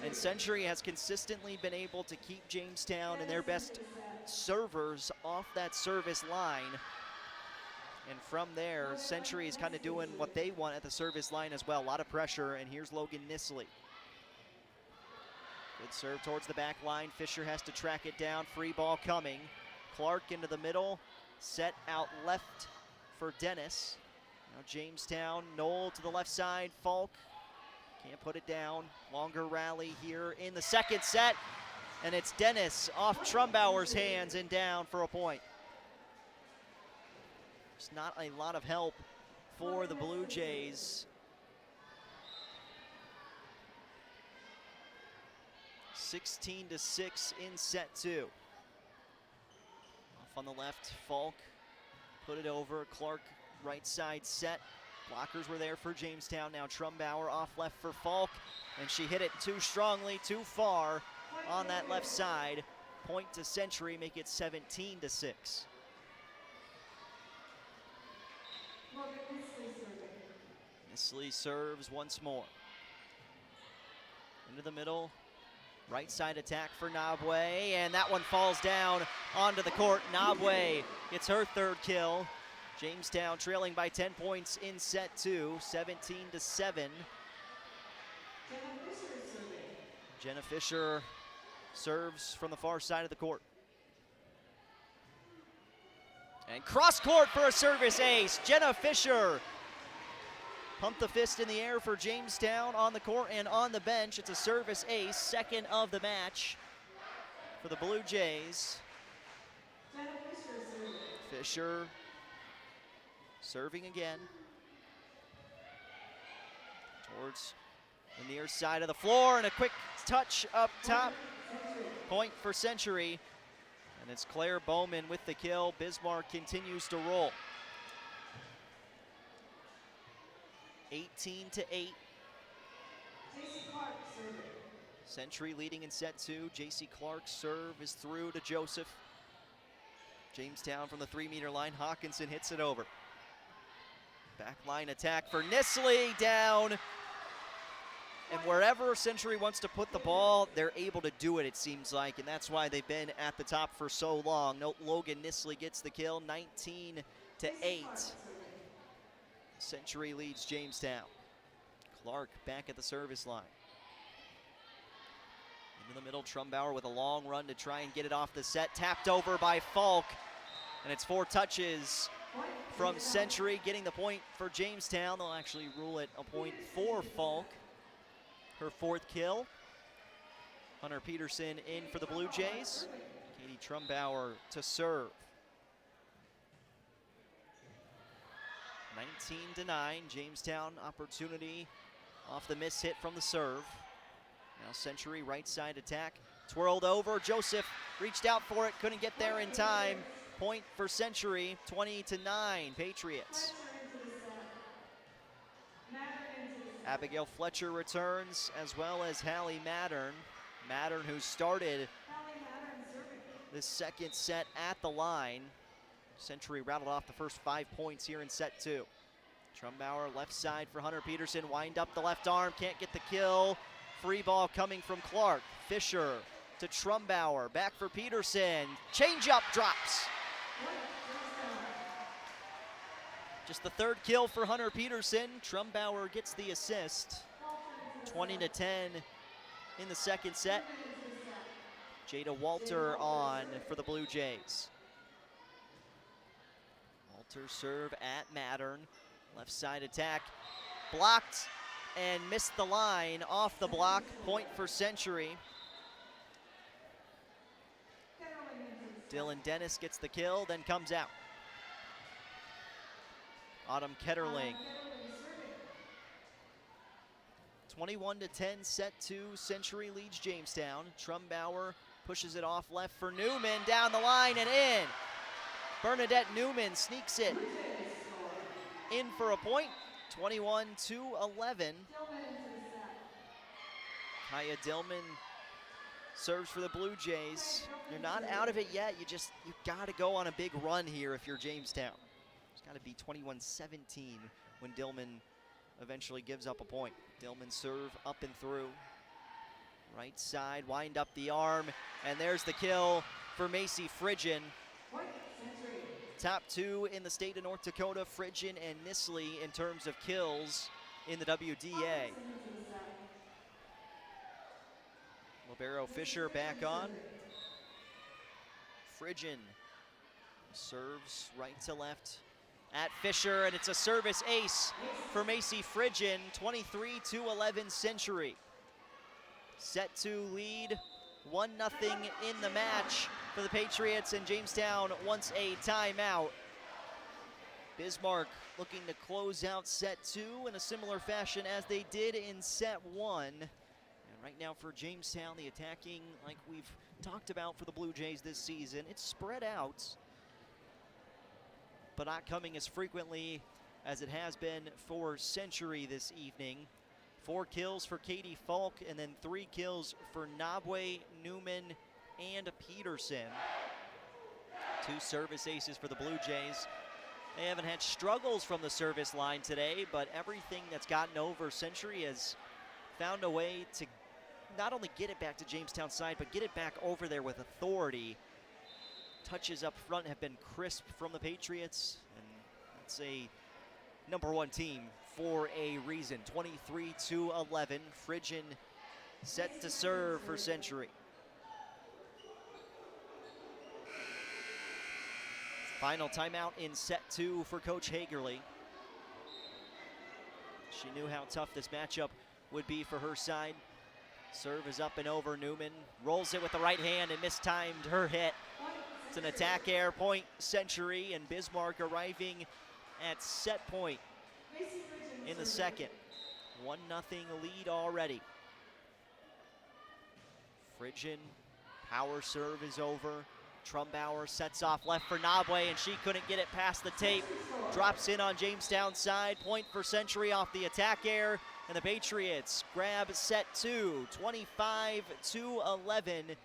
And Century has consistently been able to keep Jamestown and their best servers off that service line. And from there, Century is kind of doing what they want at the service line as well. A lot of pressure, and here's Logan Nisley. Good serve towards the back line. Fisher has to track it down. Free ball coming. Clark into the middle, set out left for Dennis. Now Jamestown, Knoll to the left side, Falk can't put it down. Longer rally here in the second set, and it's Dennis off Trumbauer's hands and down for a point. There's not a lot of help for the Blue Jays. 16-6 in set 2. Off on the left, Falk put it over. Clark right side set. Blockers were there for Jamestown. Now Trumbauer off left for Falk, and she hit it too strongly, too far on that left side. Point to Century, make it 17-6. Nisley serves once more. Into the middle, right side attack for Nabwe, and that one falls down onto the court. Nabwe gets her third kill. Jamestown trailing by 10 points in set 2, 17-7. Jenna Fisher serves from the far side of the court. And cross court for a service ace. Jenna Fisher pumped the fist in the air for Jamestown on the court and on the bench. It's a service ace, second of the match for the Blue Jays. Fisher serving again towards the near side of the floor, and a quick touch up top. Point for Century, and it's Claire Bowman with the kill. Bismarck continues to roll. 18-8. Century leading in set 2. JC Clark's serve is through to Joseph. Jamestown from the 3-meter line. Hawkinson hits it over. Back line attack for Nisley, down. And wherever Century wants to put the ball, they're able to do it, it seems like, and that's why they've been at the top for so long. Note Logan Nisley gets the kill, 19-8. Century leads Jamestown. Clark back at the service line. Into the middle, Trumbauer with a long run to try and get it off the set. Tapped over by Falk, and it's 4 touches from Century, getting the point for Jamestown. They'll actually rule it a point for Falk. Her 4th kill. Hunter Peterson in for the Blue Jays. Katie Trumbauer to serve. 19-9, Jamestown opportunity off the miss hit from the serve. Now Century right side attack, twirled over. Joseph reached out for it, couldn't get there in time. Point for Century, 20-9, Patriots. Abigail Fletcher returns, as well as Hallie Mattern. Mattern, who started this second set at the line. Century rattled off the first 5 points here in set 2. Trumbauer left side for Hunter Peterson. Wind up the left arm, can't get the kill. Free ball coming from Clark. Fisher to Trumbauer, back for Peterson. Change-up drops. Just the 3rd kill for Hunter Peterson. Trumbauer gets the assist. 20-10 in the second set. Jada Walter on for the Blue Jays. Walter serve at Mattern. Left side attack. Blocked and missed the line off the block. Point for Century. Dylan Dennis gets the kill, then comes out. Autumn Ketterling. 21-10, set 2. Century leads Jamestown. Trumbauer pushes it off left for Newman, down the line and in. Bernadette Newman sneaks it in for a point, 21-11. Kaya Dillman serves for the Blue Jays. You're not out of it yet. You gotta go on a big run here if you're Jamestown. It's gotta be 21-17 when Dillman eventually gives up a point. Dillman serve up and through. Right side, wind up the arm, and there's the kill for Macy Fridgen. Top 2 in the state of North Dakota, Fridgen and Nisley in terms of kills in the WDA. Libero Fisher back on. Fridgen Serves right to left at Fisher, and it's a service ace for Macy Fridgen, 23-11 Century. Set 2 lead, 1-0 in the match for the Patriots, and Jamestown wants a timeout. Bismarck looking to close out set 2 in a similar fashion as they did in set 1. And right now for Jamestown, the attacking, like we've talked about for the Blue Jays this season, it's spread out, but not coming as frequently as it has been for Century this evening. 4 kills for Katie Falk, and then 3 kills for Nabwe, Newman, and Peterson. 2 service aces for the Blue Jays. They haven't had struggles from the service line today, but everything that's gotten over Century has found a way to not only get it back to Jamestown's side, but get it back over there with authority. Touches up front have been crisp from the Patriots, and that's a #1 team for a reason. 23-11. Fridgen set to serve for Century. Final timeout in set 2 for Coach Hagerly. She knew how tough this matchup would be for her side. Serve is up and over. Newman rolls it with the right hand and mistimed her hit. It's an attack air point, Century, and Bismarck arriving at set point in the second. 1-0 lead already. Fridgen, power serve is over. Trumbauer sets off left for Nabwe, and she couldn't get it past the tape. Drops in on Jamestown's side. Point for Century off the attack air, and the Patriots grab set 2, 25-11.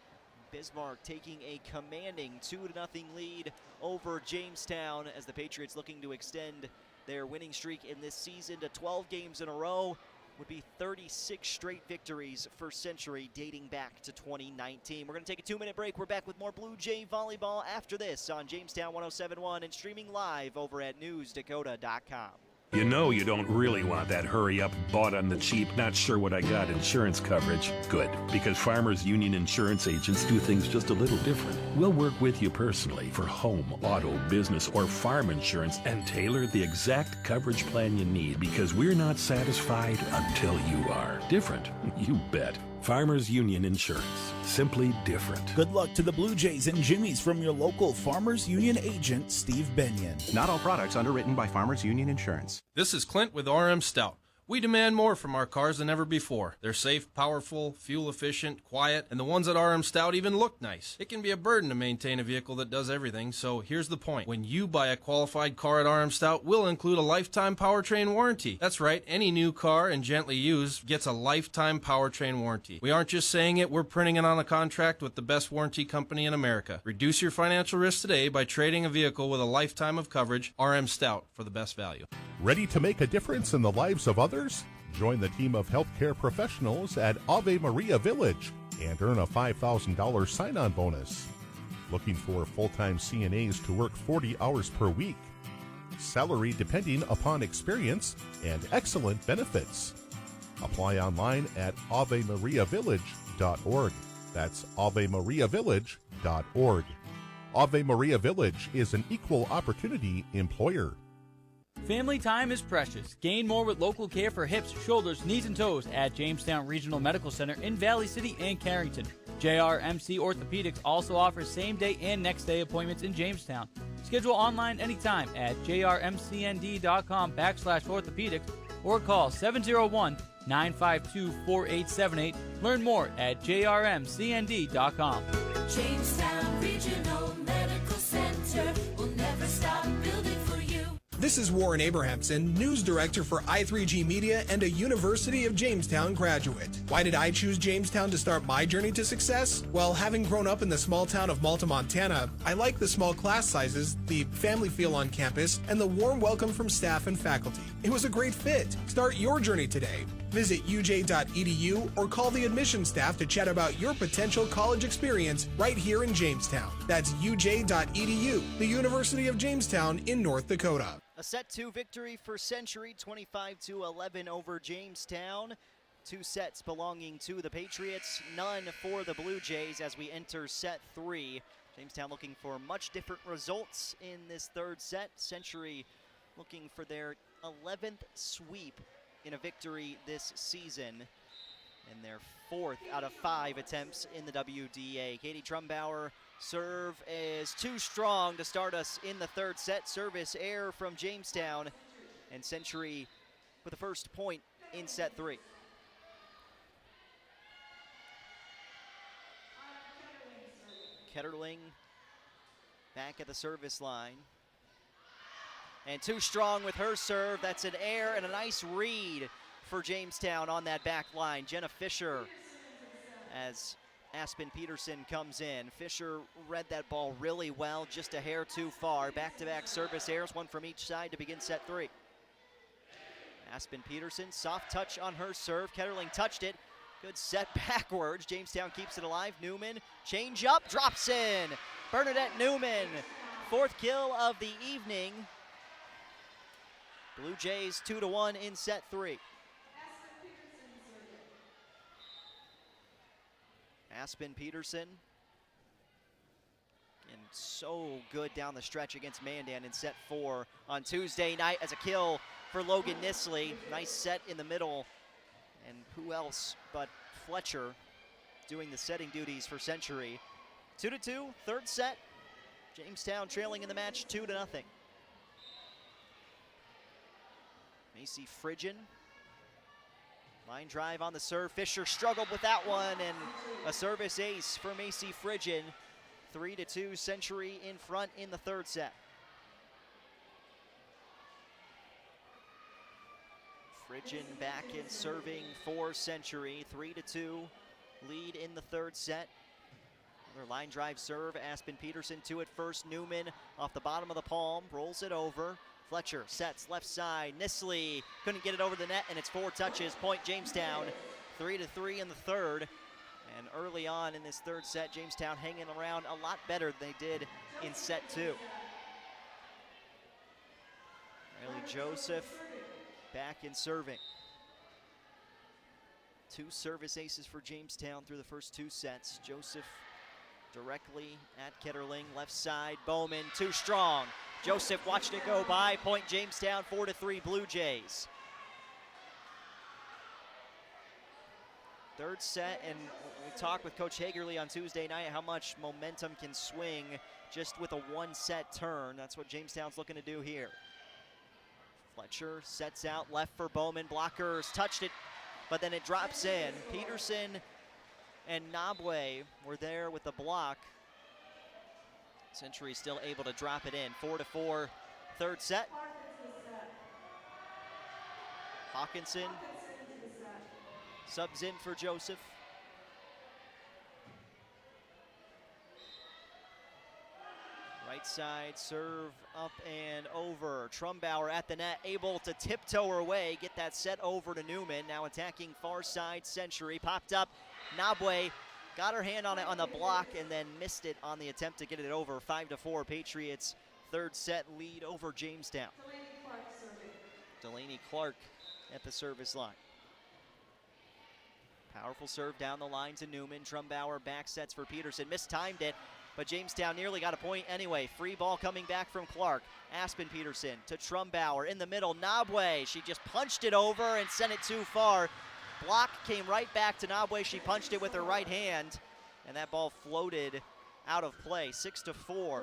Bismarck taking a commanding 2-0 lead over Jamestown as the Patriots looking to extend their winning streak in this season to 12 games in a row. Would be 36 straight victories for Century dating back to 2019. We're going to take a 2-minute break. We're back with more Blue Jay volleyball after this on Jamestown 107.1 and streaming live over at newsdakota.com. You know you don't really want that hurry-up, bought on the cheap, not sure what I got insurance coverage. Good, because Farmers Union insurance agents do things just a little different. We'll work with you personally for home, auto, business, or farm insurance and tailor the exact coverage plan you need, because we're not satisfied until you are. Different, you bet. Farmers Union Insurance. Simply different. Good luck to the Blue Jays and Jimmys from your local Farmers Union agent, Steve Benyon. Not all products underwritten by Farmers Union Insurance. This is Clint with RM Stout. We demand more from our cars than ever before. They're safe, powerful, fuel efficient, quiet, and the ones at RM Stout even look nice. It can be a burden to maintain a vehicle that does everything, so here's the point. When you buy a qualified car at RM Stout, we'll include a lifetime powertrain warranty. That's right, any new car and gently used gets a lifetime powertrain warranty. We aren't just saying it, we're printing it on a contract with the best warranty company in America. Reduce your financial risk today by trading a vehicle with a lifetime of coverage. RM Stout for the best value. Ready to make a difference in the lives of others? Join the team of healthcare professionals at Ave Maria Village and earn a $5,000 sign-on bonus. Looking for full-time CNAs to work 40 hours per week. Salary depending upon experience and excellent benefits. Apply online at AveMariaVillage.org. That's AveMariaVillage.org. Ave Maria Village is an equal opportunity employer. Family time is precious. Gain more with local care for hips, shoulders, knees, and toes at Jamestown Regional Medical Center in Valley City and Carrington. JRMC Orthopedics also offers same-day and next-day appointments in Jamestown. Schedule online anytime at jrmcnd.com/orthopedics or call 701-952-4878. Learn more at jrmcnd.com. Jamestown Regional Medical Center will never stop building for you. This is Warren Abrahamson, News Director for I3G Media and a University of Jamestown graduate. Why did I choose Jamestown to start my journey to success? Well, having grown up in the small town of Malta, Montana, I like the small class sizes, the family feel on campus, and the warm welcome from staff and faculty. It was a great fit. Start your journey today. Visit uj.edu or call the admissions staff to chat about your potential college experience right here in Jamestown. That's uj.edu, the University of Jamestown in North Dakota. A set 2 victory for Century, 25-11 over Jamestown. 2 sets belonging to the Patriots, none for the Blue Jays as we enter set 3. Jamestown looking for much different results in this third set. Century looking for their 11th sweep in a victory this season and their 4th out of 5 attempts in the WDA. Katie Trumbauer serve is too strong to start us in the third set. Service error from Jamestown, and Century with the first point in set 3. Ketterling back at the service line. And too strong with her serve. That's an error and a nice read for Jamestown on that back line. Jenna Fisher as Aspen Peterson comes in. Fisher read that ball really well, just a hair too far. Back-to-back service errors, one from each side to begin set 3. Aspen Peterson, soft touch on her serve. Ketterling touched it. Good set backwards. Jamestown keeps it alive. Newman, change up, drops in. Bernadette Newman, 4th kill of the evening. Blue Jays 2-1 in set 3. Aspen Peterson, and so good down the stretch against Mandan in set 4 on Tuesday night as a kill for Logan Nisley. Nice set in the middle, and who else but Fletcher doing the setting duties for Century. 2-2, third set. Jamestown trailing in the match 2-0. Macy Frigian. Line drive on the serve. Fisher struggled with that one, and a service ace for Macy Frigian. 3-2, Century in front in the third set. Frigian back in serving for Century. 3-2 lead in the third set. Another line drive serve. Aspen Peterson to it first. Newman off the bottom of the palm, rolls it over. Fletcher sets left side. Nisley couldn't get it over the net, and it's 4 touches. Point Jamestown. 3-3 in the third. And early on in this third set, Jamestown hanging around a lot better than they did in set 2. Riley Joseph back in serving. 2 service aces for Jamestown through the first 2 sets. Joseph directly at Ketterling. Left side, Bowman, too strong. Joseph watched it go by. Point Jamestown, 4-3 Blue Jays. Third set, and we talked with Coach Hagerly on Tuesday night how much momentum can swing just with a 1-set turn. That's what Jamestown's looking to do here. Fletcher sets out left for Bowman. Blockers touched it, but then it drops in. Peterson and Nabwe were there with the block. Century still able to drop it in. 4-4, third set. Hawkinson subs in for Joseph. Right side serve up and over. Trumbauer at the net, able to tiptoe her way, get that set over to Newman. Now attacking far side Century. Popped up. Nabwe got her hand on it on the block and then missed it on the attempt to get it over. 5-4 Patriots third set lead over Jamestown. Delaney Clark at the service line. Powerful serve down the line to Newman. Trumbauer back sets for Peterson. Mistimed it, but Jamestown nearly got a point anyway. Free ball coming back from Clark. Aspen Peterson to Trumbauer in the middle. Nabwe, she just punched it over and sent it too far. Block came right back to Nabwe. She punched it with her right hand, and that ball floated out of play. 6-4.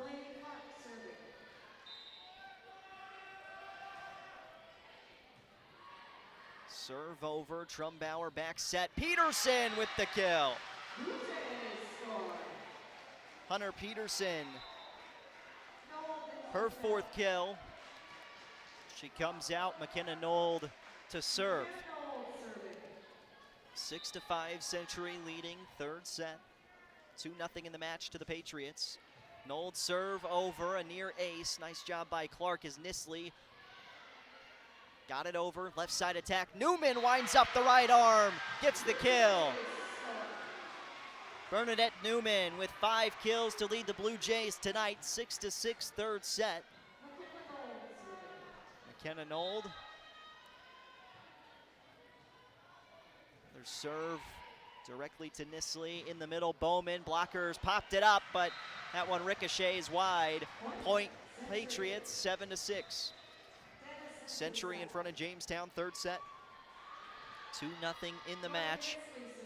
Serve over, Trumbauer back set. Peterson with the kill. Hunter Peterson, her 4th kill. She comes out, McKenna Nold to serve. 6-5 Century leading third set. 2-0 in the match to the Patriots. Nold serve over, a near ace. Nice job by Clark as Nisley got it over. Left side attack. Newman winds up the right arm, gets the kill. Bernadette Newman with 5 kills to lead the Blue Jays tonight. 6-6 third set. McKenna Nold. Their serve directly to Nisley in the middle. Bowman, blockers popped it up, but That one ricochets wide. Point Patriots 7-6. Century in front of Jamestown, third set. 2-0 in the match.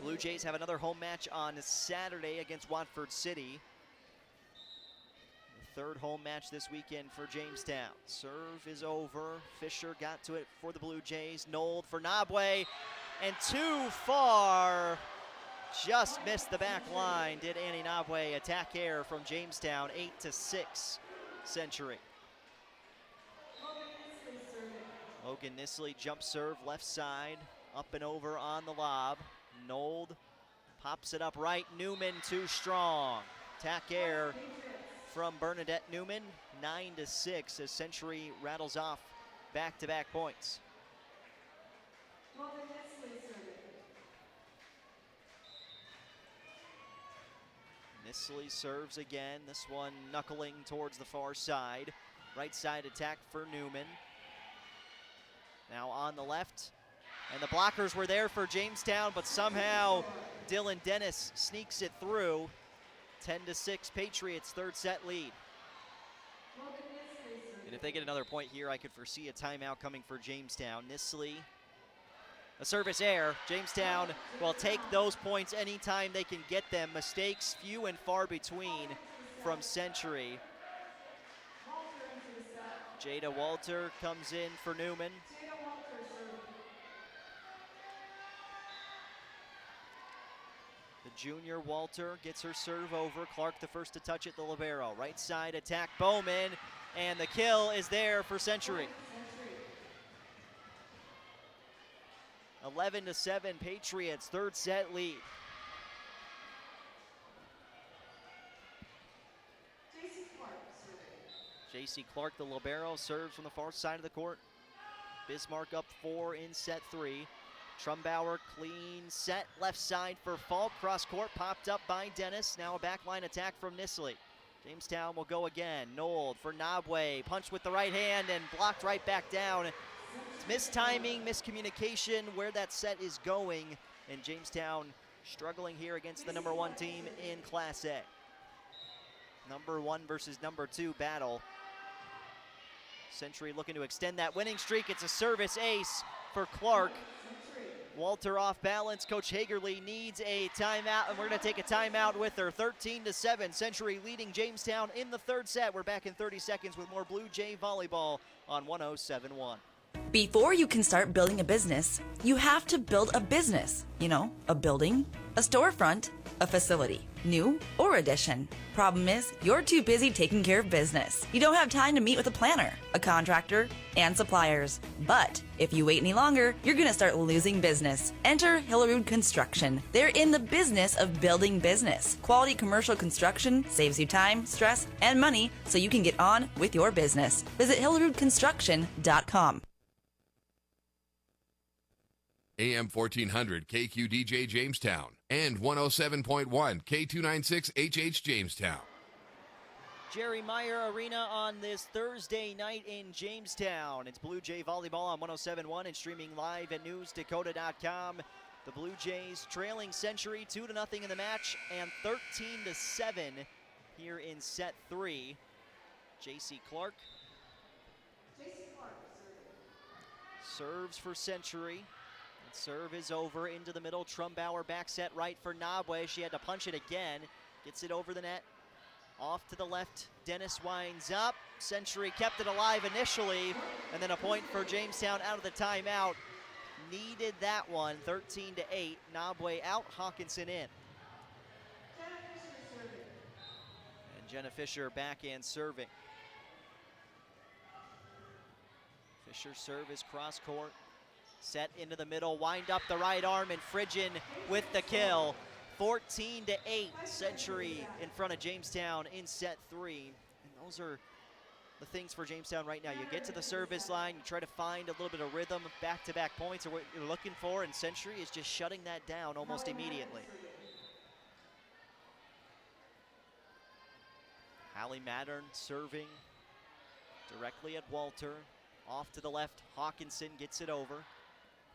Blue Jays have another home match on Saturday against Watford City. The third home match this weekend for Jamestown. Serve is over. Fisher got to it for the Blue Jays. Nold for Nabwe, and too far. Just missed the back line, did Annie Nabwe. Attack air from Jamestown, 8-6 Century. Logan Nisley jump serve left side, up and over on the lob. Nold pops it up right. Newman too strong. Attack air from Bernadette Newman, 9-6 as Century rattles off back-to-back points. Nisley serves again, this one knuckling towards the far side. Right side attack for Newman. Now on the left, and the blockers were there for Jamestown, but somehow Dylan Dennis sneaks it through. 10-6 Patriots, third set lead. And if they get another point here, I could foresee a timeout coming for Jamestown. Nisley, a service error. Jamestown will take those points anytime they can get them. Mistakes few and far between from Century. Jada Walter comes in for Newman. The junior Walter gets her serve over. Clark the first to touch it, the libero. Right side attack, Bowman, and the kill is there for Century. 11-7 Patriots, third set lead. J.C. Clark, the libero, serves from the far side of the court. Bismarck up 4 in set 3. Trumbauer, clean set, left side for Falk. Cross court, popped up by Dennis. Now a backline attack from Nisley. Jamestown will go again. Nold for Nabwe, punch with the right hand and blocked right back down. It's mistiming, miscommunication where that set is going, and Jamestown struggling here against the number 1 team in Class A. Number 1 versus number 2 battle. Century looking to extend that winning streak. It's a service ace for Clark. Walter off balance. Coach Hagerly needs a timeout, and we're going to take a timeout with her. 13-7, Century leading Jamestown in the third set. We're back in 30 seconds with more Blue Jay volleyball on 107.1. Before you can start building a business, you have to build a business. You know, a building, a storefront, a facility, new or addition. Problem is, you're too busy taking care of business. You don't have time to meet with a planner, a contractor, and suppliers. But if you wait any longer, you're going to start losing business. Enter Hillerud Construction. They're in the business of building business. Quality commercial construction saves you time, stress, and money so you can get on with your business. Visit HillerudConstruction.com. AM 1400 KQDJ Jamestown and 107.1 K296HH Jamestown. Jerry Meyer Arena on this Thursday night in Jamestown. It's Blue Jay volleyball on 107.1 and streaming live at newsdakota.com. The Blue Jays trailing Century 2-0 in the match and 13-7 here in set 3. J.C. Clark serves for Century. Serve is over into the middle. Trumbauer back set right for Nabwe. She had to punch it again. Gets it over the net. Off to the left. Dennis winds up. Century kept it alive initially. And then a point for Jamestown out of the timeout. Needed that one. 13-8. Nabwe out. Hawkinson in. And Jenna Fisher backhand serving. Fisher's serve is cross court. Set into the middle, wind up the right arm, and Phrygian with the kill. 14-8, Century in front of Jamestown in set 3. And those are the things for Jamestown right now. You get to the service line, you try to find a little bit of rhythm, back-to-back points are what you're looking for, and Century is just shutting that down almost immediately. Hallie Mattern serving directly at Walter. Off to the left, Hawkinson gets it over.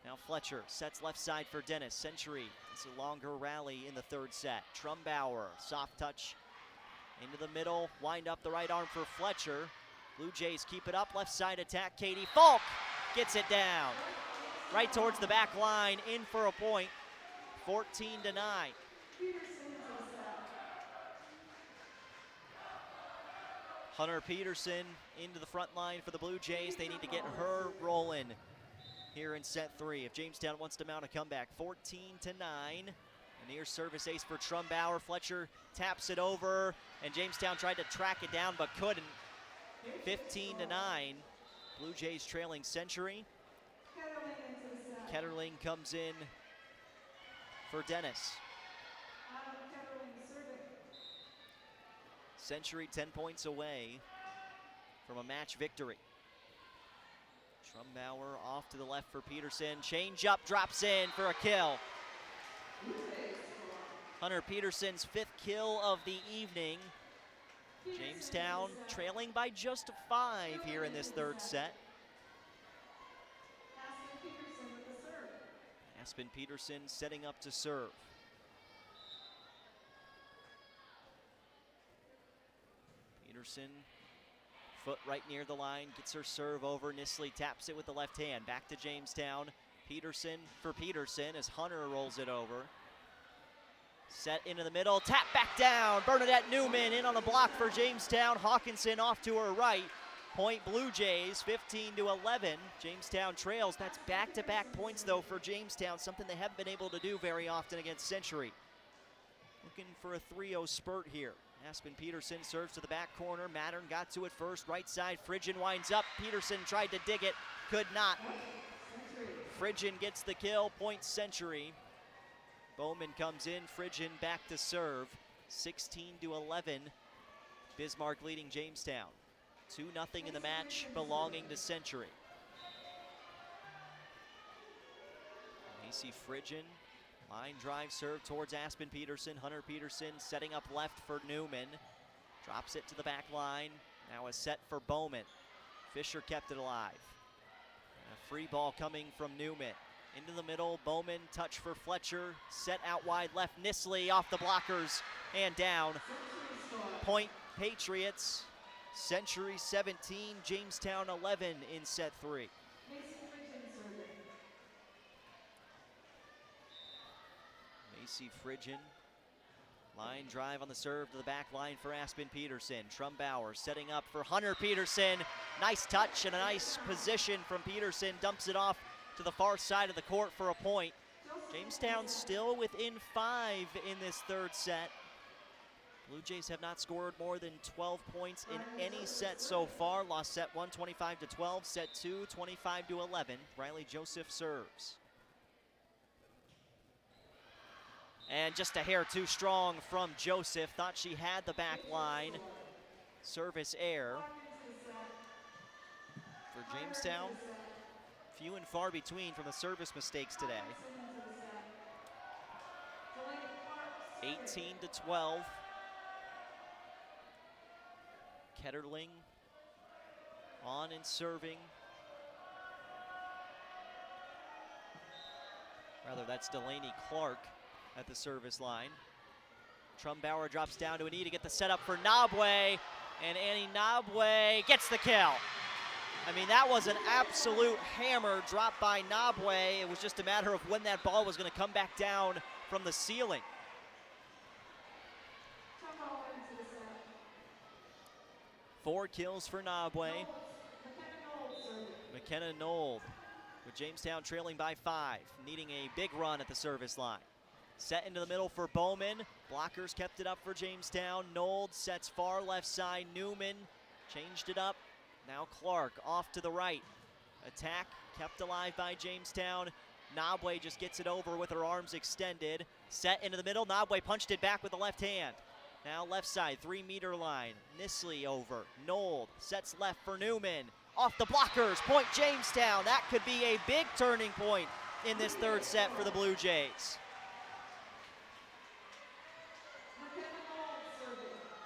Now Fletcher sets left side for Dennis. Century, it's a longer rally in the third set. Trumbauer, soft touch, Into the middle, wind up the right arm for Fletcher. Blue Jays keep it up, left side attack. Katie Falk gets it down. Right towards the back line, in for a point. 14-9. Hunter Peterson into the front line for the Blue Jays. They need to get her rolling here in set 3 if Jamestown wants to mount a comeback. 14-9. A near service ace for Trumbauer. Fletcher taps it over, and Jamestown tried to track it down but couldn't. 15-9. Blue Jays trailing Century. Ketterling comes in for Dennis. Century 10 points away from a match victory. Trumbauer off to the left for Peterson. Change up, drops in for a kill. Hunter Peterson's 5th kill of the evening. Jamestown trailing by just 5 here in this 3rd set. Aspen Peterson setting up to serve. Peterson, foot right near the line, gets her serve over. Nisley taps it with the left hand. Back to Jamestown. Peterson for Peterson as Hunter rolls it over. Set into the middle, tap back down. Bernadette Newman in on the block for Jamestown. Hawkinson off to her right. Point Blue Jays, 15-11. Jamestown trails. That's back-to-back points, though, for Jamestown, something they haven't been able to do very often against Century. Looking for a 3-0 spurt here. Aspen Peterson serves to the back corner. Mattern got to it first. Right side, Phrygian winds up. Peterson tried to dig it, could not. Phrygian gets the kill, point Century. Bowman comes in, Phrygian back to serve. 16-11, Bismarck leading Jamestown. 2-0 in the match belonging to Century. Macy Phrygian, line drive serve towards Aspen Peterson. Hunter Peterson setting up left for Newman. Drops it to the back line. Now a set for Bowman. Fisher kept it alive. A free ball coming from Newman. Into the middle, Bowman, touch for Fletcher. Set out wide left, Nisley off the blockers and down. Point Patriots. Century 17, Jamestown 11 in set 3. Macy Phrygian, line drive on the serve to the back line for Aspen Peterson. Trumbauer setting up for Hunter Peterson. Nice touch and a nice position from Peterson. Dumps it off to the far side of the court for a point. Jamestown still within 5 in this 3rd set. Blue Jays have not scored more than 12 points in any set so far. Lost set 1, 25-12. Set 2, 25-11. Riley Joseph serves. And just a hair too strong from Joseph. Thought she had the back line. Service error for Jamestown. Few and far between from the service mistakes today. 18-12. Ketterling on and serving. Rather, that's Delaney Clark at the service line. Trumbauer drops down to a knee to get the setup for Nabwe, and Annie Nabwe gets the kill. I mean, that was an absolute hammer dropped by Nabwe. It was just a matter of when that ball was going to come back down from the ceiling. Four kills for Nabwe. McKenna Nold with Jamestown trailing by 5, needing a big run at the service line. Set into the middle for Bowman. Blockers kept it up for Jamestown. Nold sets far left side. Newman changed it up. Now Clark off to the right. Attack kept alive by Jamestown. Nabwe just gets it over with her arms extended. Set into the middle. Nabwe punched it back with the left hand. Now left side, 3-meter line. Nisley over. Nold sets left for Newman. Off the blockers, point Jamestown. That could be a big turning point in this 3rd set for the Blue Jays.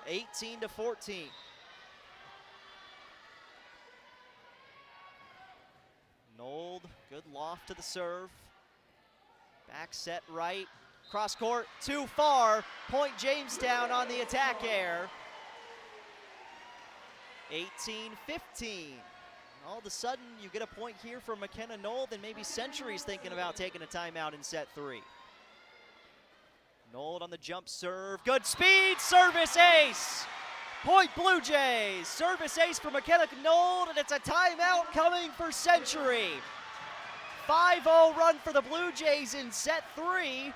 18-14. Nold, good loft to the serve. Back set right. Cross court, too far. Point Jamestown on the attack air. 18-15. All of a sudden, you get a point here from McKenna Knoll, then maybe Century's thinking about taking a timeout in set 3. Knoll on the jump serve. Good speed, service ace. Point Blue Jays. Service ace for McKenna Knoll, and it's a timeout coming for Century. 5-0 run for the Blue Jays in set 3.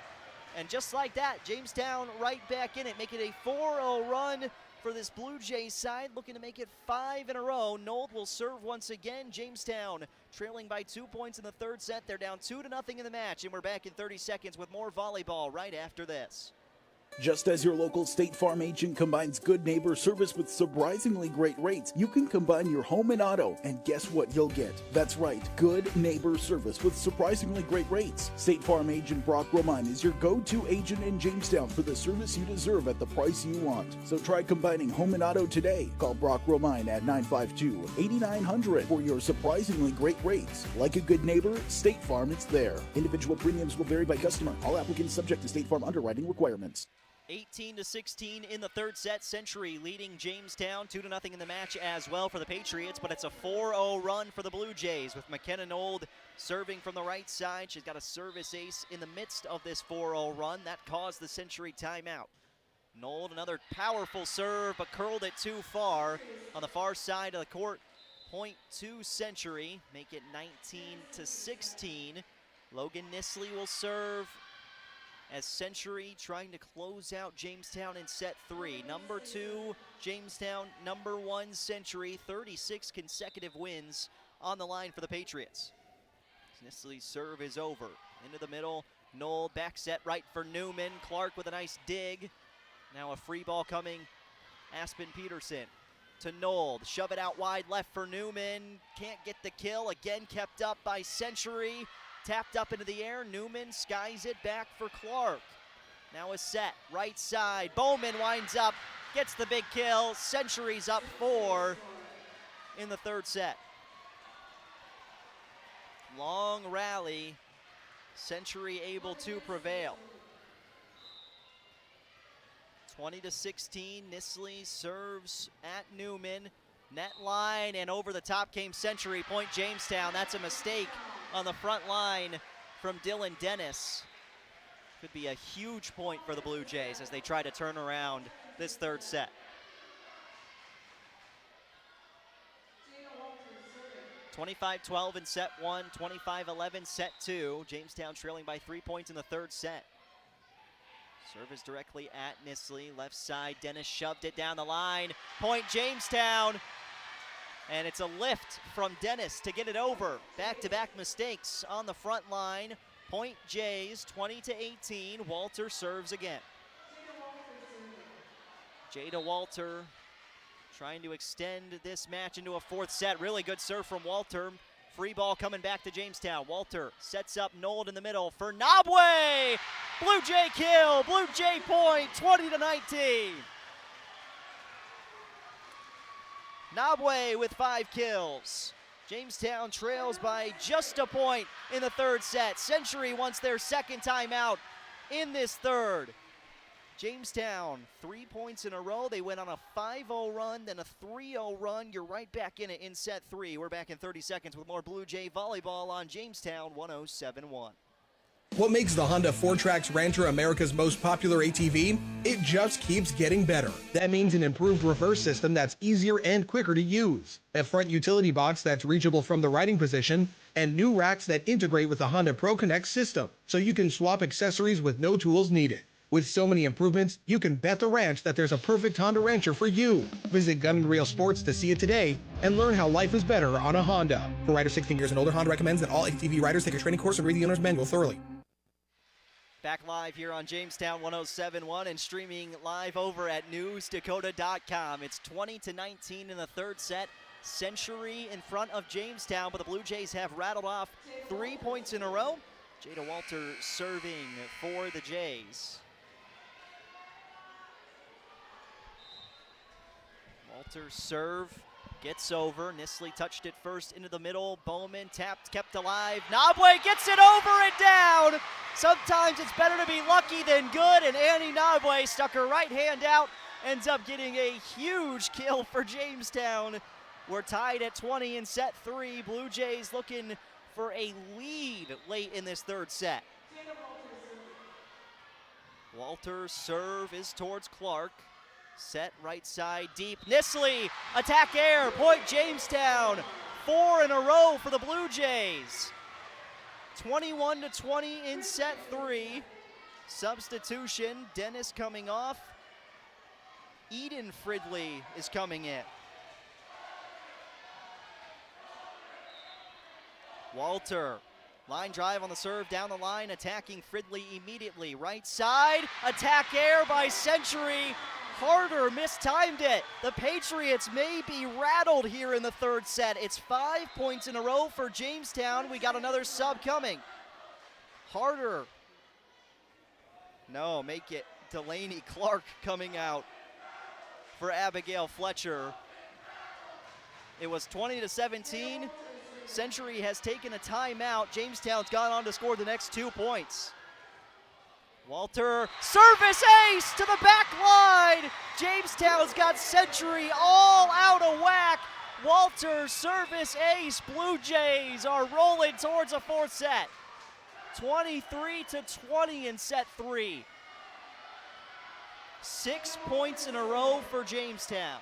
And just like that, Jamestown right back in it, making a 4-0 run for this Blue Jays side, looking to make it 5 in a row. Knoll will serve once again. Jamestown trailing by 2 points in the third set. They're down 2-0 in the match, and we're back in 30 seconds with more volleyball right after this. Just as your local State Farm agent combines good neighbor service with surprisingly great rates, you can combine your home and auto, and guess what you'll get? That's right, good neighbor service with surprisingly great rates. State Farm agent Brock Romine is your go-to agent in Jamestown for the service you deserve at the price you want. So try combining home and auto today. Call Brock Romine at 952-8900 for your surprisingly great rates. Like a good neighbor, State Farm is there. Individual premiums will vary by customer. All applicants subject to State Farm underwriting requirements. 18-16 in the third set. Century leading Jamestown 2-0 in the match as well for the Patriots, but it's a 4-0 run for the Blue Jays with McKenna Knoll serving from the right side. She's got a service ace in the midst of this 4-0 run. That caused the Century timeout. Knoll, another powerful serve, but curled it too far on the far side of the court. Point to Century, make it 19-16. Logan Nisley will serve as Century trying to close out Jamestown in set 3. Number 2, Jamestown. Number 1, Century. 36 consecutive wins on the line for the Patriots. Nisley's serve is over. Into the middle, Knoll back set right for Newman. Clark with a nice dig. Now a free ball coming, Aspen Peterson to Knoll. Shove it out wide left for Newman. Can't get the kill. Again kept up by Century. Tapped up into the air, Newman skies it back for Clark. Now a set, right side, Bowman winds up, gets the big kill. Century's up 4 in the third set. Long rally, Century able to prevail. 20-16, Nisley serves at Newman. Net line, and over the top came Century. Point Jamestown. That's a mistake on the front line from Dylan Dennis. Could be a huge point for the Blue Jays as they try to turn around this third set. (25-12) in set 1, 25-11 set 2. Jamestown trailing by 3 points in the third set. Service directly at Nisley. Left side, Dennis shoved it down the line. Point Jamestown. And it's a lift from Dennis to get it over. Back-to-back mistakes on the front line. Point Jays, 20-18. Walter serves again. Jada Walter trying to extend this match into a fourth set. Really good serve from Walter. Free ball coming back to Jamestown. Walter sets up Knoll in the middle for Nabwe. Blue Jay kill. Blue Jay point, 20-19. Nabwe with 5 kills. Jamestown trails by just a point in the third set. Century wants their second timeout in this third. Jamestown, 3 points in a row. They went on a 5-0 run, then a 3-0 run. You're right back in it in set 3. We're back in 30 seconds with more Blue Jay volleyball on Jamestown 107.1. What makes the Honda 4Trax Rancher America's most popular ATV? It just keeps getting better. That means an improved reverse system that's easier and quicker to use, a front utility box that's reachable from the riding position, and new racks that integrate with the Honda Pro Connect system, so you can swap accessories with no tools needed. With so many improvements, you can bet the ranch that there's a perfect Honda Rancher for you. Visit Gun & Reel Sports to see it today and learn how life is better on a Honda. For riders 16 years and older, Honda recommends that all ATV riders take a training course and read the owner's manual thoroughly. Back live here on Jamestown 107.1 and streaming live over at newsdakota.com. It's 20-19 in the third set. Century in front of Jamestown, but the Blue Jays have rattled off 3 points in a row. Jada Walter serving for the Jays. Walter's serve gets over. Nisley touched it first into the middle. Bowman tapped, kept alive. Nabwe gets it over and down. Sometimes it's better to be lucky than good, and Annie Nabwe stuck her right hand out ends up getting a huge kill for Jamestown. We're tied at 20 in set 3. Blue Jays looking for a lead late in this third set. Walter's serve is towards Clark. Set right side deep. Nisley, attack air, point Jamestown. 4 in a row for the Blue Jays. 21-20 in set 3. Substitution, Dennis coming off. Eden Fridley is coming in. Walter, line drive on the serve, down the line, attacking Fridley immediately. Right side, attack air by Century. Harder mistimed it. The Patriots may be rattled here in the third set. It's 5 points in a row for Jamestown. We got another sub coming. Harder. No, make it Delaney Clark coming out for Abigail Fletcher. It was 20-17. Century has taken a timeout. Jamestown's gone on to score the next 2 points. Walter, service ace to the back line. Jamestown's got Century all out of whack. Walter, service ace. Blue Jays are rolling towards a fourth set. 23-20 in set 3. 6 points in a row for Jamestown.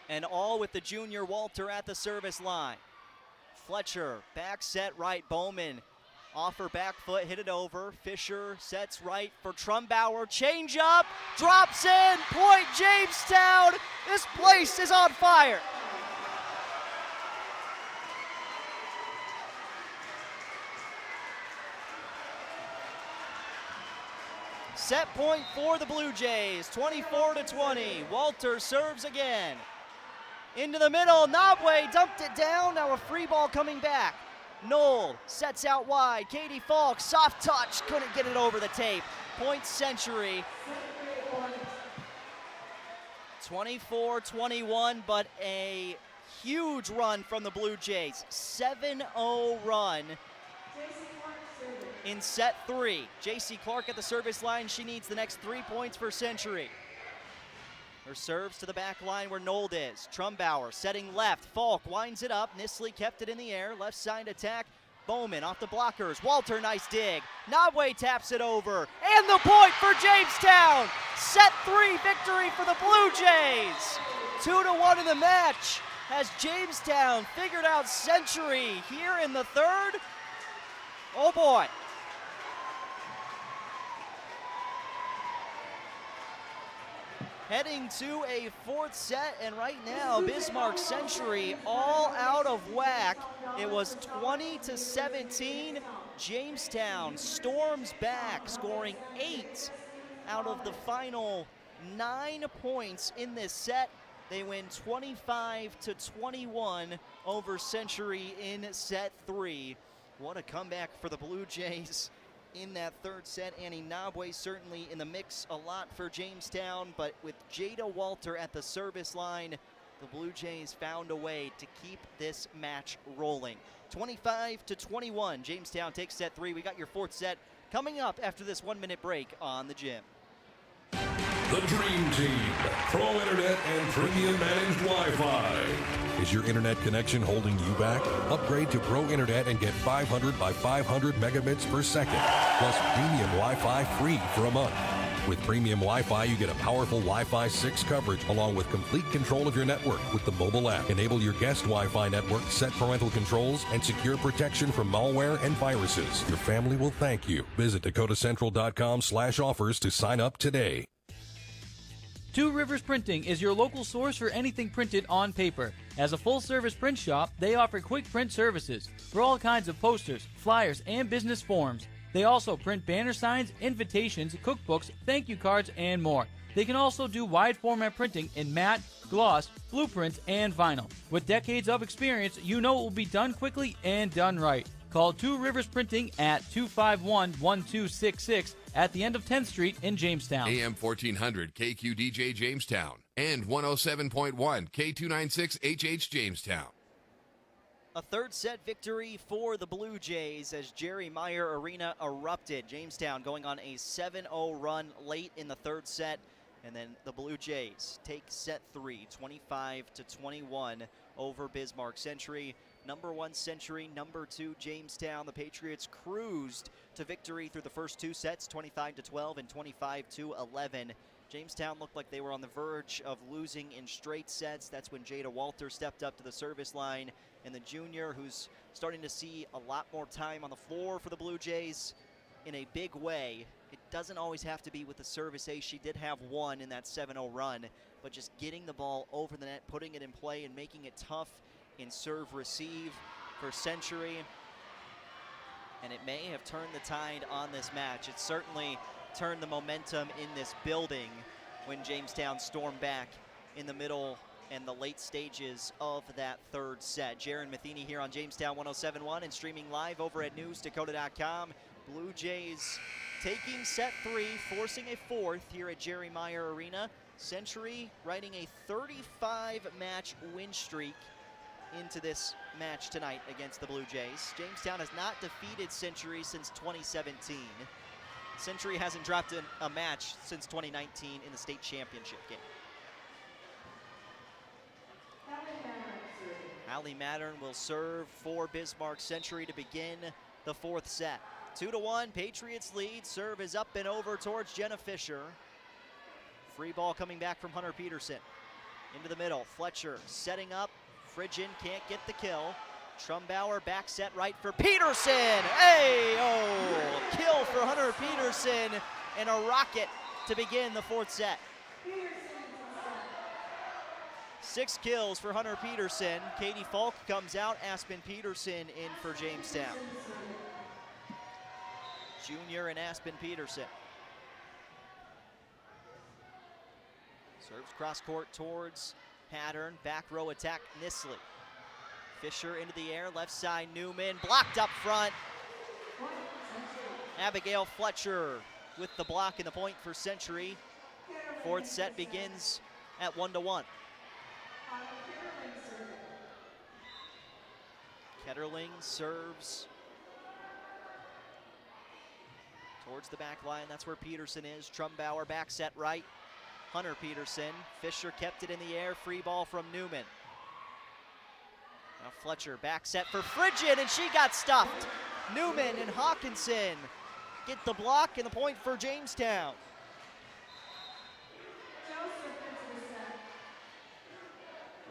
And all with the junior Walter at the service line. Fletcher, back set right, Bowman. Off her back foot, hit it over. Fisher sets right for Trumbauer. Change up, drops in, point Jamestown. This place is on fire. Set point for the Blue Jays, 24-20. Walter serves again. Into the middle, Nabwe dumped it down. Now a free ball coming back. Knoll sets out wide. Katie Falk, soft touch, couldn't get it over the tape. Point Century. 24-21, but a huge run from the Blue Jays. 7-0 run in set 3. J.C. Clark at the service line. She needs the next 3 points for Century. Her serves to the back line where Nold is. Trumbauer setting left. Falk winds it up. Nisley kept it in the air. Left side attack. Bowman off the blockers. Walter, nice dig. Nabwe taps it over. And the point for Jamestown. Set 3 victory for the Blue Jays. 2-1 in the match. Has Jamestown figured out Century here in the third? Oh boy. Heading to a fourth set, and right now Bismarck Century all out of whack. It was 20-17. Jamestown storms back, scoring 8 out of the final 9 points in this set. They win 25-21 over Century in set 3. What a comeback for the Blue Jays in that third set. Annie Nabwe certainly in the mix a lot for Jamestown, but with Jada Walter at the service line, the Blue Jays found a way to keep this match rolling. 25-21, Jamestown takes set 3. We got your fourth set coming up after this 1-minute break on the Gym. The Dream Team, Pro Internet and Premium Managed Wi-Fi. Is your internet connection holding you back? Upgrade to Pro Internet and get 500 by 500 megabits per second, plus premium Wi-Fi free for a month. With premium Wi-Fi, you get a powerful Wi-Fi 6 coverage along with complete control of your network with the mobile app. Enable your guest Wi-Fi network, set parental controls, and secure protection from malware and viruses. Your family will thank you. Visit DakotaCentral.com/offers to sign up today. Two Rivers Printing is your local source for anything printed on paper. As a full-service print shop, they offer quick print services for all kinds of posters, flyers, and business forms. They also print banner signs, invitations, cookbooks, thank you cards, and more. They can also do wide format printing in matte, gloss, blueprints, and vinyl. With decades of experience, you know it will be done quickly and done right. Call Two Rivers Printing at 251-1266 at the end of 10th Street in Jamestown. AM 1400 KQDJ Jamestown and 107.1 K296 HH Jamestown. A third set victory for the Blue Jays as Jerry Meyer Arena erupted. Jamestown going on a 7-0 run late in the third set. And then the Blue Jays take set 3, 25-21 over Bismarck Century. Number 1 Century, number 2 Jamestown. The Patriots cruised to victory through the first 2 sets, 25-12 and 25-11. Jamestown looked like they were on the verge of losing in straight sets. That's when Jada Walter stepped up to the service line. And the junior, who's starting to see a lot more time on the floor for the Blue Jays in a big way. It doesn't always have to be with the service ace. She did have one in that 7-0 run, but just getting the ball over the net, putting it in play, and making it tough in serve receive for Century. And it may have turned the tide on this match. It certainly turned the momentum in this building when Jamestown stormed back in the middle and the late stages of that third set. Jaron Matheny here on Jamestown 107.1 and streaming live over at newsdakota.com. Blue Jays taking set 3, forcing a fourth here at Jerry Meyer Arena. Century riding a 35-match win streak into this match tonight against the Blue Jays. Jamestown has not defeated Century since 2017. Century hasn't dropped a match since 2019 in the state championship game. Allie Mattern will serve for Bismarck Century to begin the fourth set. 2-1, Patriots lead. Serve is up and over towards Jenna Fisher. Free ball coming back from Hunter Peterson. Into the middle, Fletcher setting up. Friggin can't get the kill. Trumbauer back set right for Peterson. Hey, oh, kill for Hunter Peterson and a rocket to begin the fourth set. 6 kills for Hunter Peterson. Katie Falk comes out. Aspen Peterson in for Jamestown. Junior and Aspen Peterson. Serves cross court towards Pattern. Back row attack, Nisley. Fisher into the air, left side Newman. Blocked up front. Abigail Fletcher with the block and the point for Century. Fourth set begins at 1-1. Ketterling serves towards the back line. That's where Peterson is. Trumbauer back set right. Hunter Peterson. Fisher kept it in the air. Free ball from Newman. Now Fletcher back set for Friggin, and she got stuffed. Newman and Hawkinson get the block and the point for Jamestown.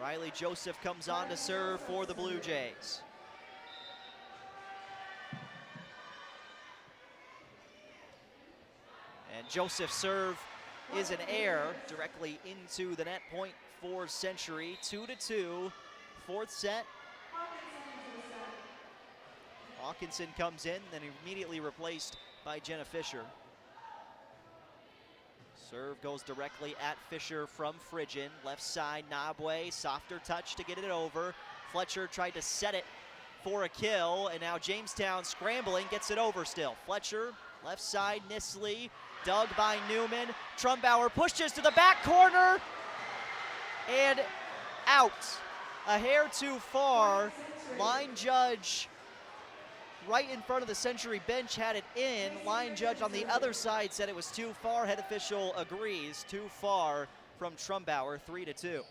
Riley Joseph comes on to serve for the Blue Jays. And Joseph's serve is an air directly into the net, point for Century. 2-2, fourth set. Hawkinson comes in, then immediately replaced by Jenna Fisher. Serve goes directly at Fisher from Friggin. Left side, Nabwe, softer touch to get it over. Fletcher tried to set it for a kill, and now Jamestown scrambling, gets it over still. Fletcher, left side, Nisley, dug by Newman. Trumbauer pushes to the back corner, and out. A hair too far. Line judge right in front of the Century bench had it in. Line judge on the other side said it was too far. Head official agrees. Too far from Trumbauer, 3-2.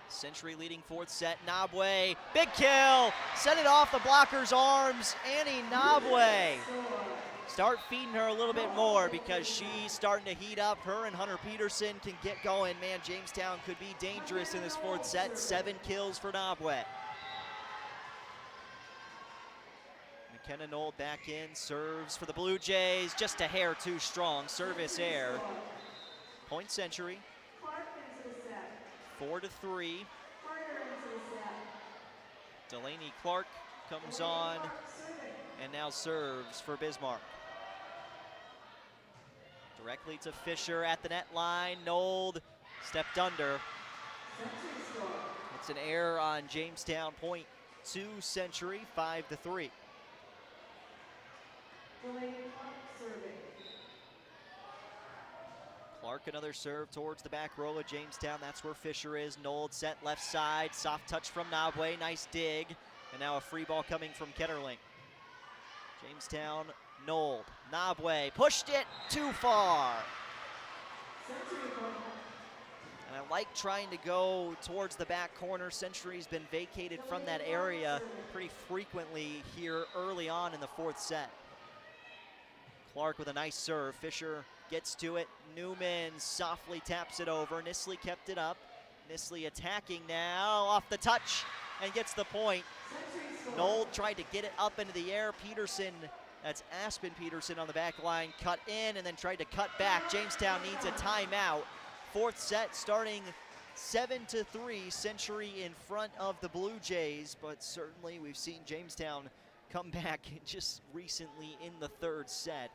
Century leading fourth set. Nabwe, big kill. Set it off the blocker's arms. Annie Nabwe. Start feeding her a little bit more because she's starting to heat up. Her and Hunter Peterson can get going. Man, Jamestown could be dangerous in this fourth set. 7 kills for Nabwe. McKenna Knoll back in, serves for the Blue Jays. Just a hair too strong. Service air. Point Century. 4-3. Delaney Clark comes on and now serves for Bismarck. Directly to Fisher at the net line. Nold stepped under. It's an error on Jamestown, point to Century, 5-3. Clark, another serve towards the back row of Jamestown. That's where Fisher is. Nold set left side. Soft touch from Nabwe. Nice dig. And now a free ball coming from Ketterling. Jamestown, Nold, Nabwe, pushed it too far. And I like trying to go towards the back corner. Century's been vacated from that area pretty frequently here early on in the fourth set. Clark with a nice serve. Fisher gets to it. Newman softly taps it over. Nisley kept it up. Nisley attacking now off the touch and gets the point. Nold tried to get it up into the air. Peterson, that's Aspen Peterson on the back line, cut in and then tried to cut back. Jamestown needs a timeout. Fourth set starting 7-3. Century in front of the Blue Jays, but certainly we've seen Jamestown come back just recently in the third set.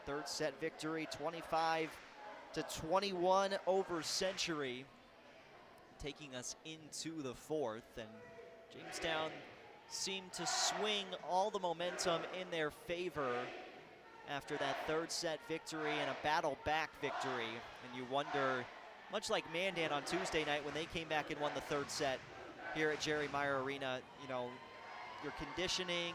Third set victory, 25-21 over Century, taking us into the fourth. And Jamestown seemed to swing all the momentum in their favor after that third set victory and a battle back victory. And you wonder, much like Mandan on Tuesday night when they came back and won the third set here at Jerry Meyer Arena, you know, your conditioning,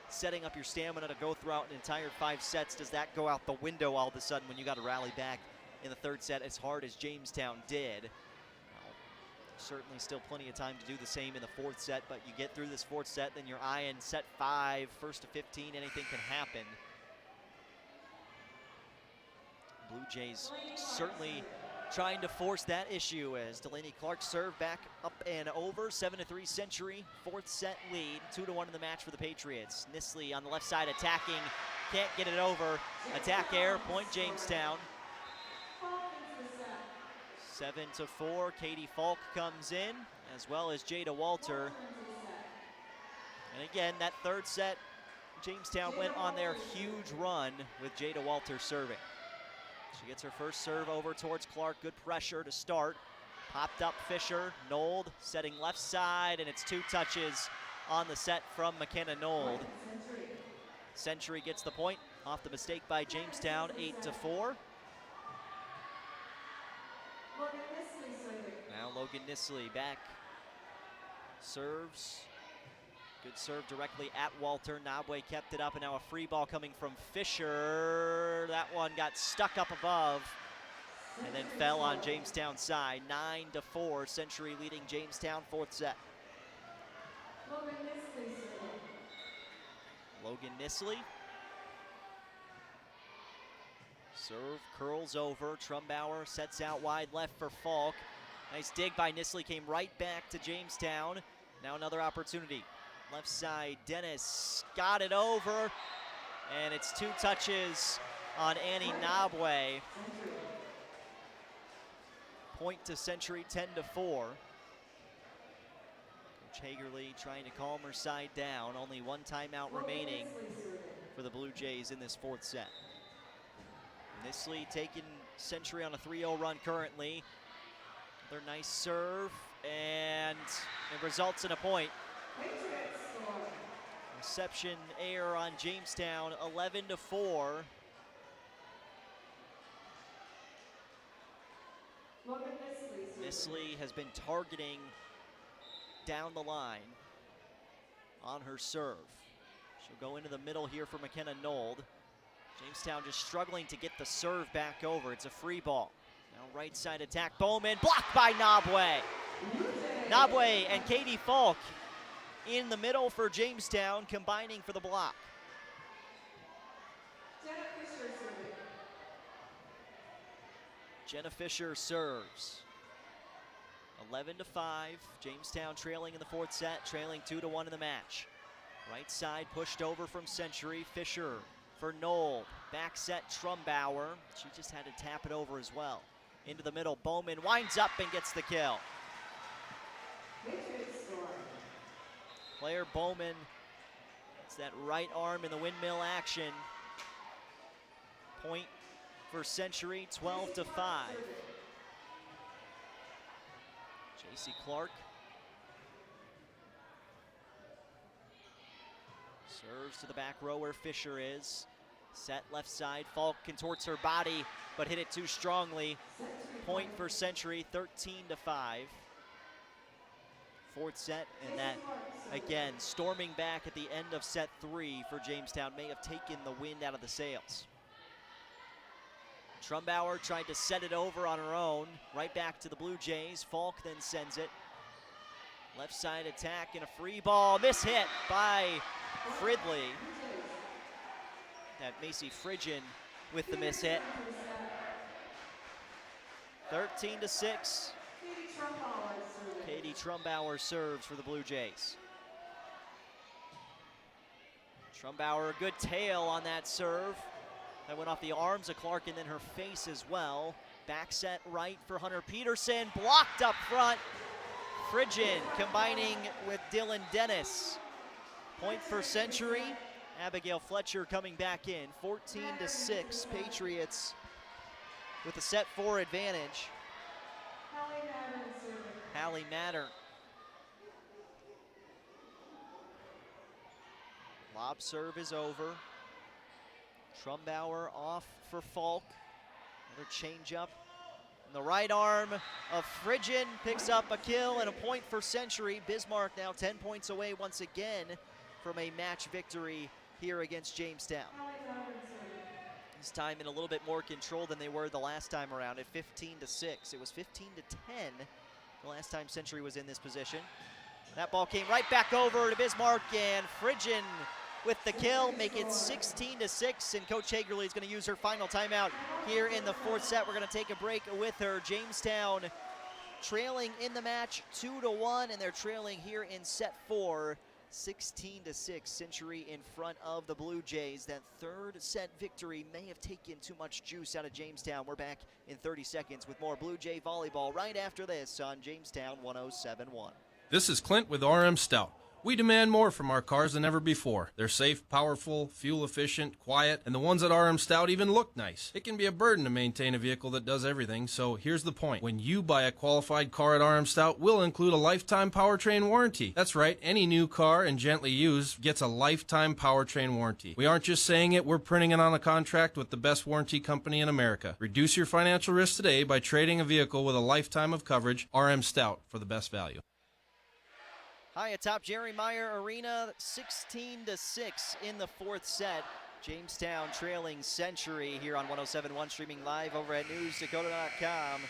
setting up your stamina to go throughout an entire 5 sets, does that go out the window all of a sudden when you got to rally back in the third set as hard as Jamestown did? Well, certainly still plenty of time to do the same in the fourth set, but you get through this fourth set, then you're eyeing set 5, first to 15, anything can happen. Blue Jays certainly trying to force that issue as Delaney Clark serve back up and over. 7-3 Century, fourth set lead, 2-1 in the match for the Patriots. Nisley on the left side attacking, can't get it over. Attack air, point Jamestown. 7-4, Katie Falk comes in, as well as Jada Walter. And again, that third set, Jamestown went on their huge run with Jada Walter serving. She gets her first serve over towards Clark. Good pressure to start. Popped up Fisher. Nold setting left side, and it's 2 touches on the set from McKenna Nold. Century gets the point off the mistake by Jamestown, 8-4. Now Logan Nisley back. Serves. Good serve directly at Walter. Nabwe kept it up, and now a free ball coming from Fisher. That one got stuck up above and then fell on Jamestown's side. 9-4, Century leading Jamestown, fourth set. Logan Nisley. Serve curls over. Trumbauer sets out wide left for Falk. Nice dig by Nisley, came right back to Jamestown. Now another opportunity. Left side, Dennis got it over, and it's 2 touches on Annie Nabwe. Point to Century, 10-4. Coach Hagerly trying to calm her side down. Only 1 timeout remaining for the Blue Jays in this fourth set. Nisley taking Century on a 3-0 run currently. Another nice serve, and it results in a point. Reception error on Jamestown, 11-4. Nisley has been targeting down the line on her serve. She'll go into the middle here for McKenna Nold. Jamestown just struggling to get the serve back over. It's a free ball. Now right side attack, Bowman, blocked by Nabwe. Nabwe and Katie Falk in the middle for Jamestown, combining for the block. Jenna Fisher serves. 11-5, Jamestown trailing in the fourth set, trailing 2-1 in the match. Right side pushed over from Century, Fisher for Noel. Back set Trumbauer, she just had to tap it over as well. Into the middle, Bowman winds up and gets the kill. Claire Bowman, it's that right arm in the windmill action. Point for Century, 12-5. JC Clark serves to the back row where Fisher is. Set left side, Falk contorts her body, but hit it too strongly. Point for Century, 13-5. fourth set, and that, again, storming back at the end of set 3 for Jamestown may have taken the wind out of the sails. Trumbauer tried to set it over on her own, right back to the Blue Jays. Falk then sends it. Left side attack and a free ball. Mishit by Fridley. That Macy Fridgen with the mishit. 13-6. Katie Trumbauer serves for the Blue Jays. Trumbauer, good tail on that serve. That went off the arms of Clark and then her face as well. Back set right for Hunter Peterson. Blocked up front. Fridgen combining with Dylan Dennis. Point for Century. Abigail Fletcher coming back in. 14-6. Patriots with a set 4 advantage. Hallie Mattern. Lob serve is over. Trumbauer off for Falk. Another changeup. And the right arm of Fridgen picks up a kill and a point for Century. Bismarck now 10 points away once again from a match victory here against Jamestown. This time in a little bit more control than they were the last time around at 15-6. It was 15-10 the last time Century was in this position. That ball came right back over to Bismarck, and Fridgen with the kill, make it 16-6, and Coach Hagerly is going to use her final timeout here in the fourth set. We're going to take a break with her. Jamestown trailing in the match 2-1, and they're trailing here in set 4, 16-6. Century in front of the Blue Jays. That third set victory may have taken too much juice out of Jamestown. We're back in 30 seconds with more Blue Jay volleyball right after this on Jamestown 107.1. This is Clint with RM Stout. We demand more from our cars than ever before. They're safe, powerful, fuel efficient, quiet, and the ones at RM Stout even look nice. It can be a burden to maintain a vehicle that does everything, so here's the point. When you buy a qualified car at RM Stout, we'll include a lifetime powertrain warranty. That's right, any new car and gently used gets a lifetime powertrain warranty. We aren't just saying it, we're printing it on a contract with the best warranty company in America. Reduce your financial risk today by trading a vehicle with a lifetime of coverage. RM Stout for the best value. High atop Jerry Meyer Arena, 16-6 in the fourth set. Jamestown trailing Century here on 107.1, streaming live over at newsdakota.com.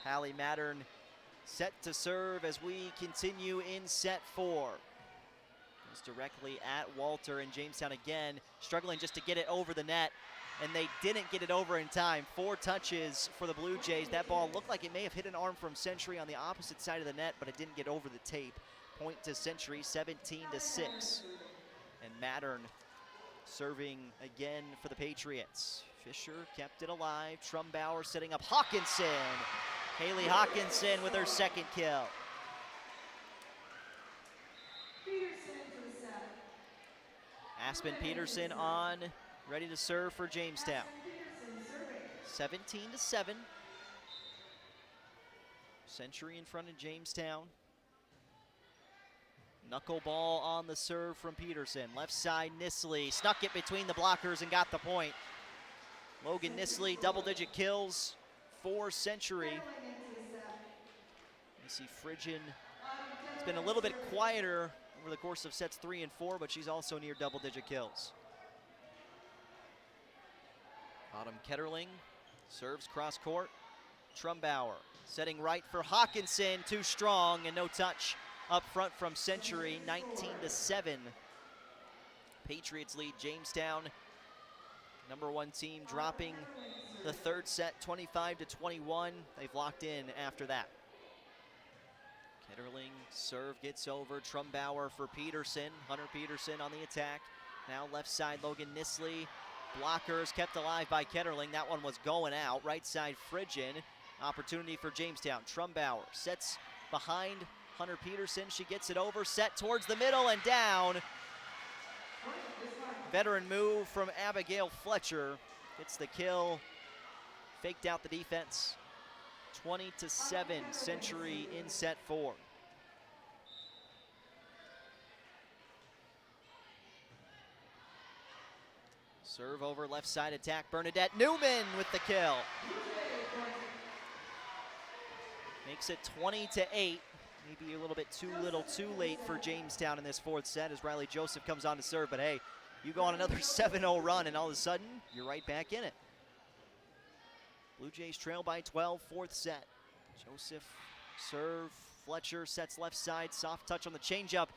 Hallie Mattern set to serve as we continue in set 4. Goes directly at Walter, and Jamestown again struggling just to get it over the net. And they didn't get it over in time. 4 touches for the Blue Jays. That ball looked like it may have hit an arm from Century on the opposite side of the net, but it didn't get over the tape. Point to Century, 17-6. And Mattern serving again for the Patriots. Fisher kept it alive. Trumbauer setting up Hawkinson. Haley Hawkinson with her second kill. Aspen Peterson on, ready to serve for Jamestown. 17-7. Century in front of Jamestown. Knuckleball on the serve from Peterson. Left side, Nisley snuck it between the blockers and got the point. Logan Nisley, double-digit kills for Century. You see Fridgen has been a little bit quieter over the course of sets 3 and 4, but she's also near double-digit kills. Autumn Ketterling serves cross court. Trumbauer setting right for Hawkinson, too strong and no touch up front from Century. 19-7. Patriots lead Jamestown. Number 1 team dropping the third set 25-21. They've locked in after that. Ketterling serve gets over. Trumbauer for Peterson. Hunter Peterson on the attack. Now left side, Logan Nisley. Blockers kept alive by Ketterling. That one was going out. Right side, Fridgen. Opportunity for Jamestown. Trumbauer sets behind Hunter Peterson. She gets it over. Set towards the middle and down. Veteran move from Abigail Fletcher. Gets the kill. Faked out the defense. 20-7. Century in set 4. Serve over left side attack. Bernadette Newman with the kill. Makes it 20-8. Maybe a little bit too little too late for Jamestown in this fourth set as Riley Joseph comes on to serve. But hey, you go on another 7-0 run and all of a sudden you're right back in it. Blue Jays trail by 12, fourth set. Joseph serve. Fletcher sets left side. Soft touch on the changeup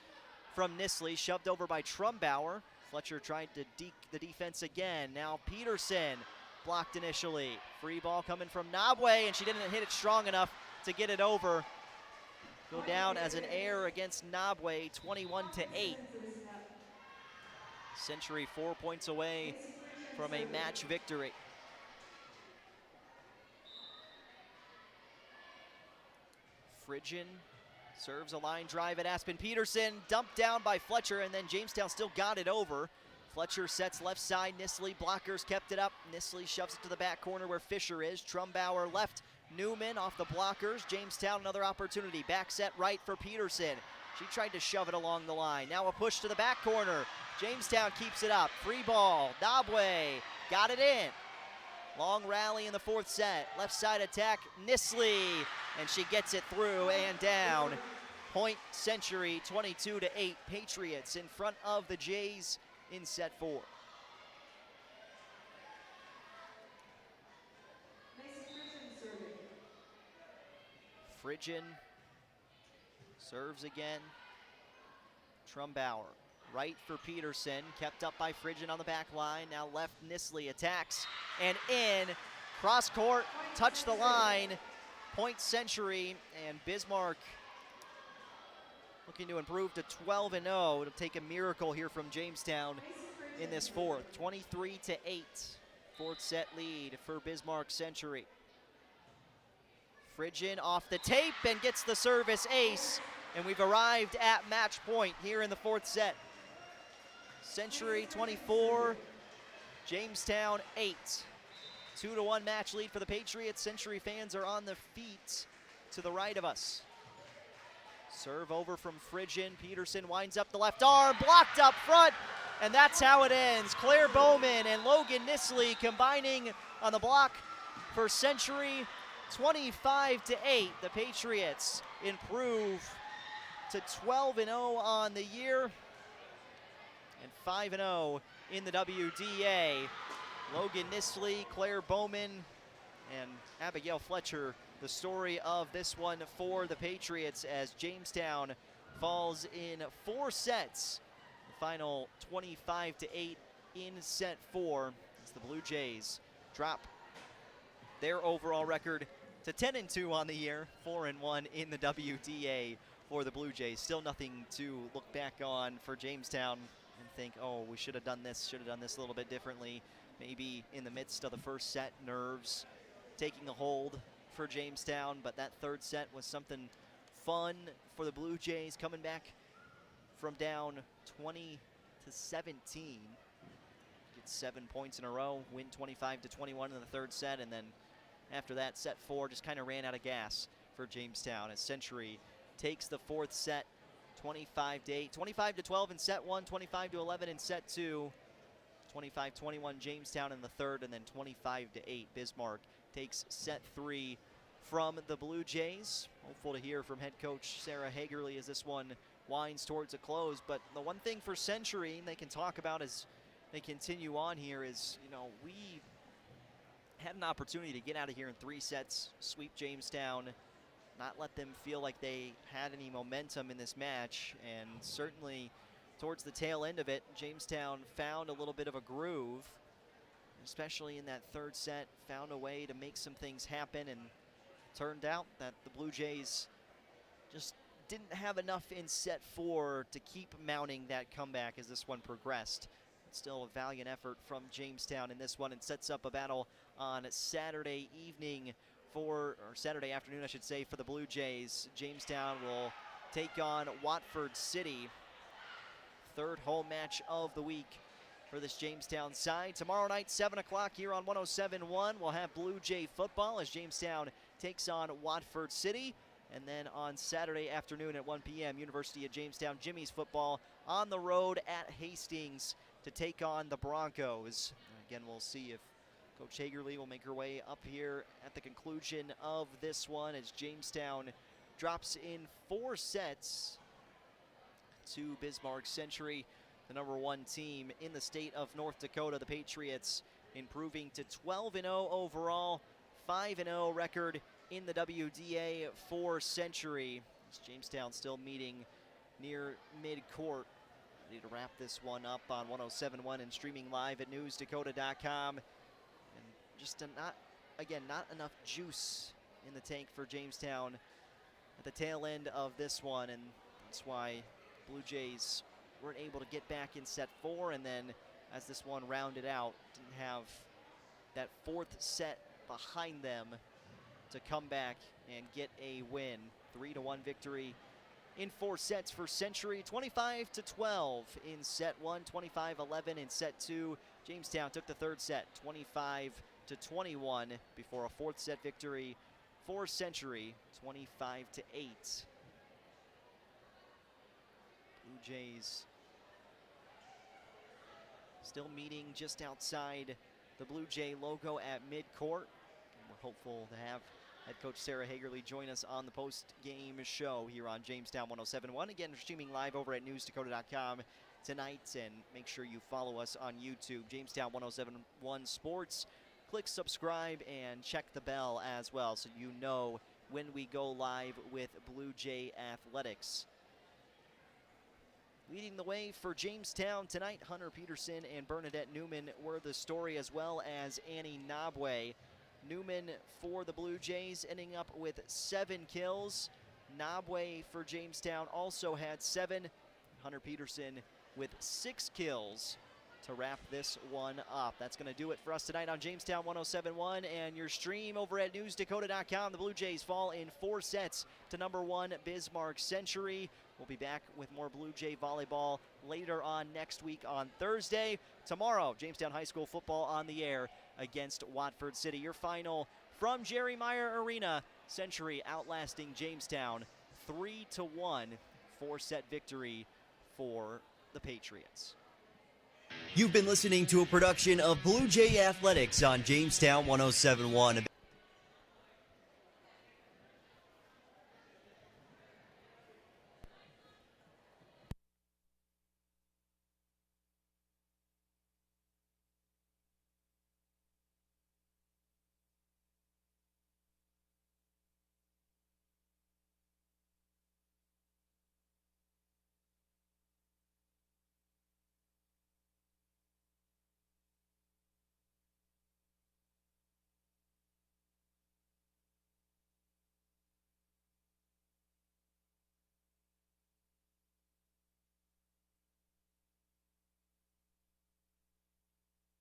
from Nisley. Shoved over by Trumbauer. Fletcher tried to deke the defense again. Now Peterson blocked initially. Free ball coming from Nabwe, and she didn't hit it strong enough to get it over. Go down as an error against Nabwe, 21-8. Century 4 points away from a match victory. Phrygian serves a line drive at Aspen Peterson, dumped down by Fletcher, and then Jamestown still got it over. Fletcher sets left side, Nisley, blockers kept it up. Nisley shoves it to the back corner where Fisher is. Trumbauer left, Newman off the blockers. Jamestown another opportunity, back set right for Peterson. She tried to shove it along the line. Now a push to the back corner. Jamestown keeps it up, free ball, Nabwe got it in. Long rally in the fourth set. Left side attack, Nisley, and she gets it through and down. Point Century, 22-8. Patriots in front of the Jays in set 4. Phrygian serves again. Trumbauer. Right for Peterson, kept up by Phrygian on the back line. Now left, Nisley attacks and in. Cross court, touch the line. Point Century, and Bismarck looking to improve to 12-0. It'll take a miracle here from Jamestown in this fourth. 23-8, fourth set lead for Bismarck Century. Phrygian off the tape and gets the service ace, and we've arrived at match point here in the fourth set. Century 24, Jamestown 8. 2-1 match lead for the Patriots. Century fans are on the feet to the right of us. Serve over from Phrygian. Peterson winds up the left arm, blocked up front, and that's how it ends. Claire Bowman and Logan Nisley combining on the block for Century. 25-8. The Patriots improve to 12-0 on the year and 5-0 in the WDA. Logan Nisley, Claire Bowman, and Abigail Fletcher, the story of this one for the Patriots as Jamestown falls in 4 sets. The final 25-8 in set 4 as the Blue Jays drop their overall record to 10-2 on the year, 4-1 in the WDA for the Blue Jays. Still nothing to look back on for Jamestown and think, oh, we should have done this a little bit differently. Maybe in the midst of the first set, nerves taking a hold for Jamestown, but that third set was something fun for the Blue Jays, coming back from down 20-17. Get 7 points in a row, win 25-21 in the third set, and then after that, set 4 just kind of ran out of gas for Jamestown as Century takes the fourth set 25-8, 25-12 in set 1, 25-11 in set 2, 25-21 Jamestown in the third, and then 25-8 Bismarck takes set 3 from the Blue Jays. Hopeful to hear from head coach Sarah Hagerly as this one winds towards a close. But the one thing for Century they can talk about as they continue on here is, you know, we had an opportunity to get out of here in 3 sets, sweep Jamestown, not let them feel like they had any momentum in this match, and certainly towards the tail end of it, Jamestown found a little bit of a groove, especially in that third set, found a way to make some things happen, and turned out that the Blue Jays just didn't have enough in set 4 to keep mounting that comeback as this one progressed. Still a valiant effort from Jamestown in this one, and sets up a battle on Saturday evening or Saturday afternoon, I should say, for the Blue Jays. Jamestown will take on Watford City. Third home match of the week for this Jamestown side. Tomorrow night, 7 o'clock here on 107.1, we'll have Blue Jay football as Jamestown takes on Watford City. And then on Saturday afternoon at 1 p.m., University of Jamestown Jimmy's football on the road at Hastings to take on the Broncos. Again, we'll see if Coach Hagerly will make her way up here at the conclusion of this one as Jamestown drops in 4 sets to Bismarck Century, the #1 team in the state of North Dakota. The Patriots improving to 12-0 overall, 5-0 record in the WDA for Century. As Jamestown still meeting near midcourt. Ready to wrap this one up on 107.1 and streaming live at newsdakota.com. And just not enough juice in the tank for Jamestown at the tail end of this one, and that's why Blue Jays weren't able to get back in set 4, and then as this one rounded out, didn't have that 4th set behind them to come back and get a win. 3-1 victory in 4 sets for Century, 25-12 in set 1, 25-11 in set 2. Jamestown took the 3rd set, 25-21, before a 4th set victory for Century, 25-8. Blue Jays still meeting just outside the Blue Jay logo at midcourt. And we're hopeful to have head coach Sarah Hagerly join us on the post-game show here on Jamestown 107.1. Again, streaming live over at newsdakota.com tonight, and make sure you follow us on YouTube, Jamestown 107.1 Sports. Click subscribe and check the bell as well so you know when we go live with Blue Jay Athletics. Leading the way for Jamestown tonight, Hunter Peterson and Bernadette Newman were the story, as well as Annie Nabwe. Newman for the Blue Jays ending up with 7 kills. Nabwe for Jamestown also had 7. Hunter Peterson with 6 kills to wrap this one up. That's going to do it for us tonight on Jamestown 107.1 and your stream over at newsdakota.com. The Blue Jays fall in 4 sets to #1 Bismarck Century. We'll be back with more Blue Jay volleyball later on next week on Thursday. Tomorrow, Jamestown High School football on the air against Watford City. Your final from Jerry Meyer Arena, Century outlasting Jamestown 3-1, 4-set victory for the Patriots. You've been listening to a production of Blue Jay Athletics on Jamestown 107.1.